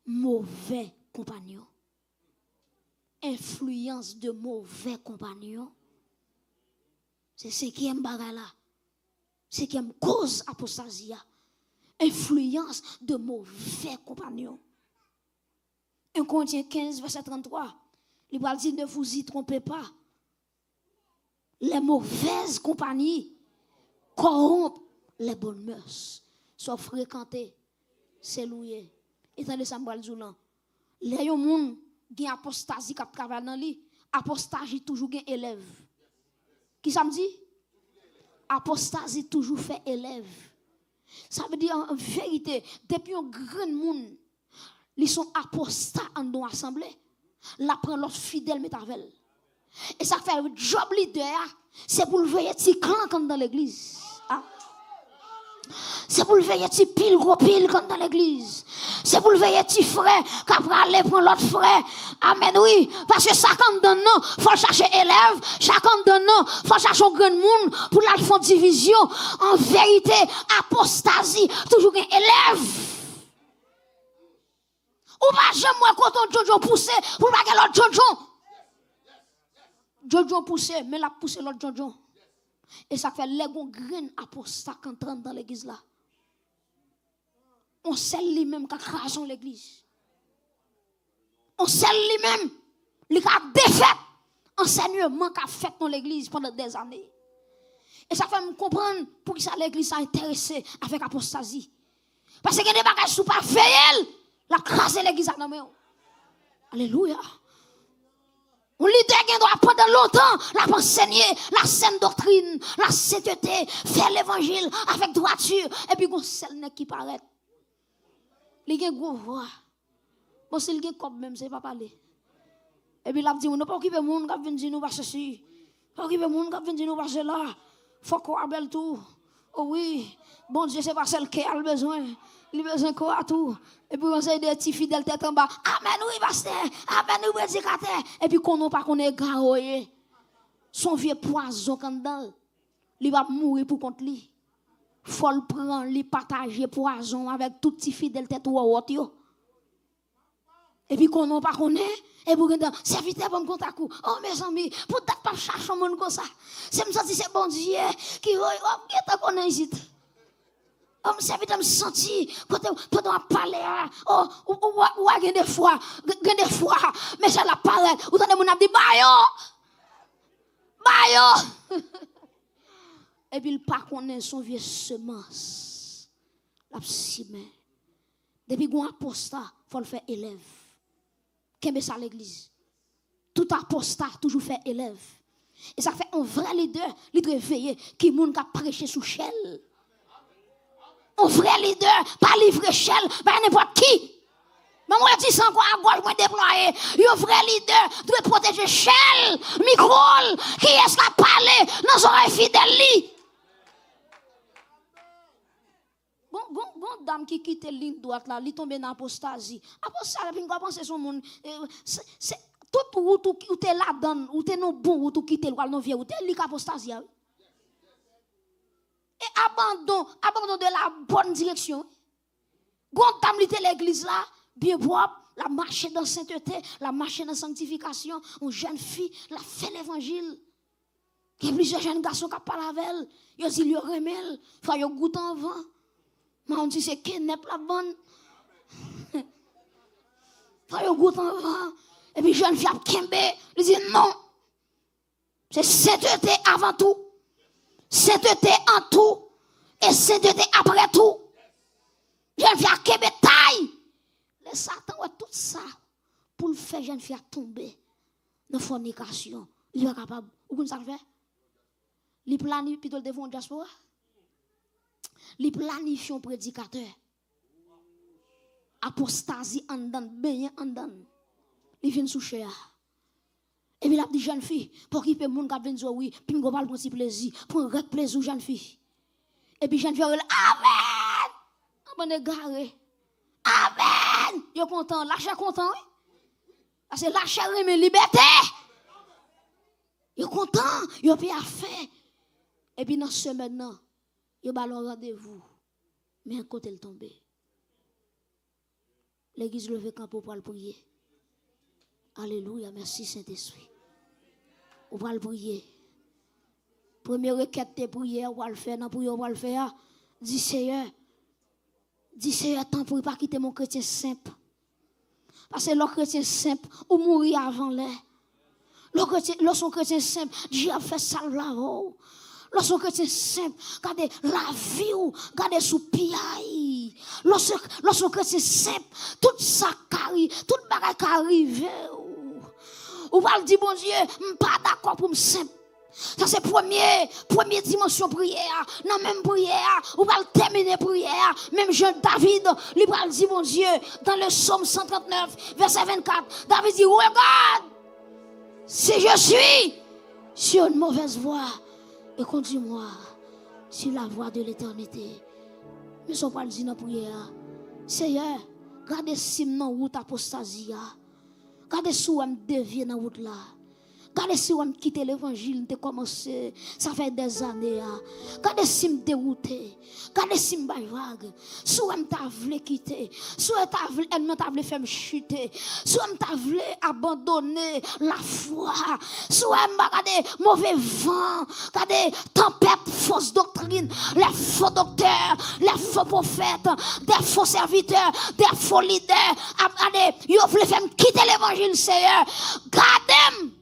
mauvais compagnons. Influence de mauvais compagnons. C'est cinquième bagarre là. Cinquième cause apostasie. Influence de mauvais compagnons. 1 Corinthiens 15, verset 33. Il va dire ne vous y trompez pas. Les mauvaises compagnies corrompent les bonnes mœurs. Soit fréquenter, c'est louer. Et dans le Samuel Zoulan, les gens qui ont apostasie qui travaillent dans lui, apostasie toujours gain élève. Qui ça me dit? Apostasie toujours fait élève. Ça veut dire en vérité, depuis un grand monde, ils sont apostats en dans l'assemblée. La prend l'autre fidèle métavel. Et ça fait le job leader, c'est pour le veiller petit clan comme dans l'église. Ah. C'est pour le veiller petit pile gros pile comme dans l'église. C'est pour le veiller petit frère qui après aller prendre l'autre frère. Amen oui, parce que chacun de nous faut chercher élève, chacun de nous faut chercher un grand monde pour la faire division. En vérité, apostasie toujours un élève. Ou pas jamais moi quand on Jojo poussé pour pas que l'autre Jojo. Jojo poussé, mais la poussé l'autre Jojo. Et ça fait les gros graines apostats qui entrent dans l'église là. On sait lui-même qui crase l'église. On sait lui-même qui a défait enseignement qu'a fait dans l'église pendant des années. Et ça fait me comprendre pour que l'église s'est intéressée avec apostasie. Parce que des bagages sous pas fait la crase l'église à nous. Alléluia. Un leader qui doit pendant longtemps la enseigner la saine doctrine, la sainteté, faire l'évangile avec droiture et puis on seul qui paraît. Il y a une grosse voix. Bon, si il y a comme même, c'est pas parler. Et puis il a dit, on ne peut pas occuper le monde qui vient dire nous pas ceci. Pas occuper le monde qui vient dire nous pas cela. Faut qu'on belle tout. Oh oui, bon Dieu, c'est pas celle qui a le besoin. Il a besoin quoi tout. Et puis on sait des petits fidèles tête en bas. Amen, oui, pasteur. Amen, oui, prédicateur. Et puis qu'on n'a pas qu'on est garoyé. Son vieux poison quand dans. Il va mourir pour contre lui. Faut le prendre, lui partager poison avec tout petit fidèle tête ou autre yo. Et puis qu'on n'a pas qu'on est. Et pour que serviteur pour me contact. Oh mes amis, pour pas chercher un monde comme ça. C'est me sentir c'est bon Dieu qui est qu'on est ici. On me serviteur me sentir quand on parler ou a des fois mais ça la parole ou t'as mon dit bayo. Et puis il pas connaît son vieux semence. La psime. Depuis qu'on apostat, faut le faire élève. Qu'est-ce que ça l'église? Tout apostat toujours fait élève. Et ça fait un vrai leader, leader veillé, qui moun ka prêcher sous chelle. Un vrai leader, pas livre chelle, pas n'importe qui. Mais moi, je dis sans quoi à gauche, moi déployer. Un vrai leader doit protéger chelle, micro, qui est-ce qui a parlé dans son oreille fidèle. Bon dame qui quitte ligne droite là, li tombe dans apostasie. Apostasie, puis on pense son monde c'est toute route où t'es là-dedans, où t'es non bon, où tu quitte le non vieux, où t'es li apostasie. Et abandon de la bonne direction. Gon dame li l'église là, bien propre, la marche dans sainteté, la marche dans sanctification, une jeune fille, la fait l'évangile. Il y a plusieurs jeunes garçons qui parlent avec elle, ils disent ils remel, faut yo goûter en vent. Mais on dit c'est qui n'est pas la bonne. Faut yo goûter en vent. Et puis jeune fille a kembe, il dit non. C'est sainteté avant tout. Sainteté en tout. Et sainteté après tout. Jeune fille a kembe taille. Le Satan a tout ça pour le faire jeune fille tomber dans la fornication. Il est capable. Ou qu'on ça le fait? Il planifie plutôt le devant diaspora. Il planifie un prédicateur. Apostasie en dan, bien en dan. Il vient sous cher. Et puis il a dit jeune fille, pour qu'il peut moun ka vinn oui, puis m'go pas prendre plaisir, prendre rek plaisir jeune fille. Et puis jeune fille amen. On est garé. Amen. Yo content, lâche content. Parce que lâche remet liberté. Yo content, yo puis a fait. Et puis dans ce maintenant, yo ba le rendez-vous. Mais un côté le tombé. L'église levée camp pour le prier. Alléluia, merci Saint-Esprit. On va le prier. Première requête de prière, on va le faire, non prière, on va le faire. Dis Seigneur, tant pour pas quitter mon chrétien simple. Parce que le chrétien simple, ou mourir avant l'air. Lorsqu'on chrétien simple, Dieu a fait ça là-haut. Lorsqu'on chrétien simple, regardez la vie ou regardez sous pied. Lorsqu'on chrétien simple, tout ça arrive, tout bagage qui arrive. Ou va le dire bon Dieu, je suis pas d'accord pour me simple. Ça c'est première dimension prière. Non même prière, ou va terminer prière. Même jeune David, il va dire bon Dieu dans le psaume 139 verset 24, David dit regarde si je suis sur une mauvaise voie et conduis-moi sur la voie de l'éternité. Mais son pas dit dans prière. Seigneur, gardez si dans route apostasie. Gardez si on dévie dans route là. Gardez si on quitte l'évangile, de commencé, ça fait des années. Gardez si on dérouté. Gardez si on vague. Si on t'a voulu quitter. Si on t'a voulu faire me chuter. Si on t'a voulu abandonner la foi. Si on t'a regardé mauvais vent. Regardez tempête, fausse doctrine. Les faux docteurs, les faux prophètes, des faux serviteurs, des faux leaders. Regardez, ils veulent faire me quitter l'évangile, Seigneur. Gardez.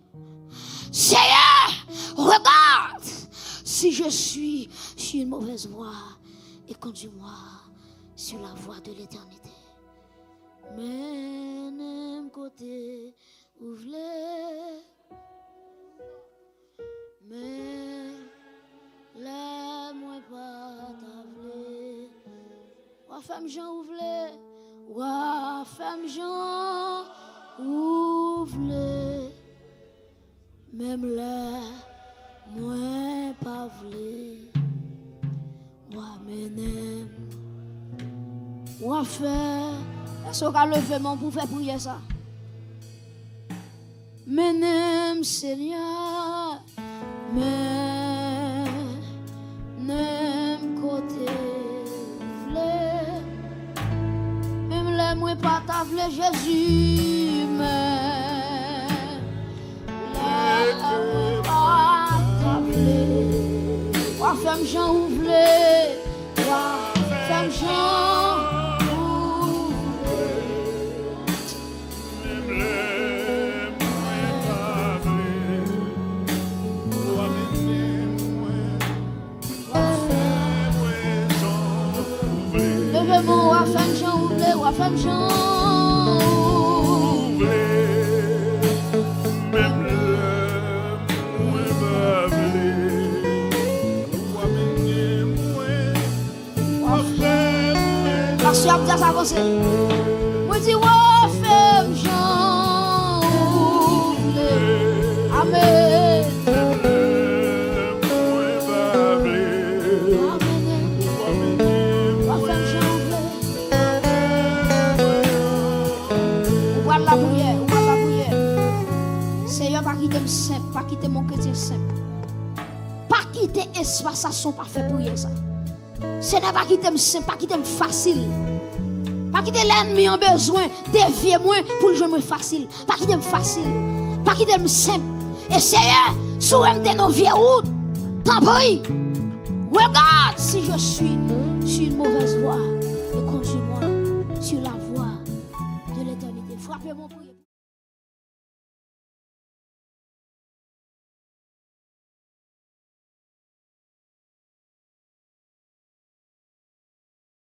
Seigneur, regarde si je suis sur une mauvaise voie et conduis-moi sur la voie de l'éternité. Mais n'aime côté ouvre-le, mais l'aime pas t'avler. Wa femme Jean ouvre-le, wa femme Jean ouvre-le. Même là, moi pas voulu, moi m'aime, moi faire, est-ce qu'on a levé mon pour faire prier ça? M'aime Seigneur, m'aime côté voulu, même là moi pas ta voulu Jésus, Wa femme Jean ouvre, wa femme Jean ouvre. Levez-moi, wa femme Jean ouvre, wa femme Jean ouvre. Parce que je dis ça comme ça. Moi je dis, oh, femme Jean, amen. Voilà la prière. Seigneur, pas quitter simple, pas quitter mon chrétien simple. Pas quitter espace à son parfait prière ça. Ce n'est pas quitter simple, pas quitter facile. Pas quitter l'ennemi en besoin, dévier moi pour le jouer facile. Pas quitter facile, pas quitter simple. Et Seigneur, si vous êtes dans nos vieilles routes, tant pis. Regarde si je suis sur une mauvaise voie et conduis-moi sur la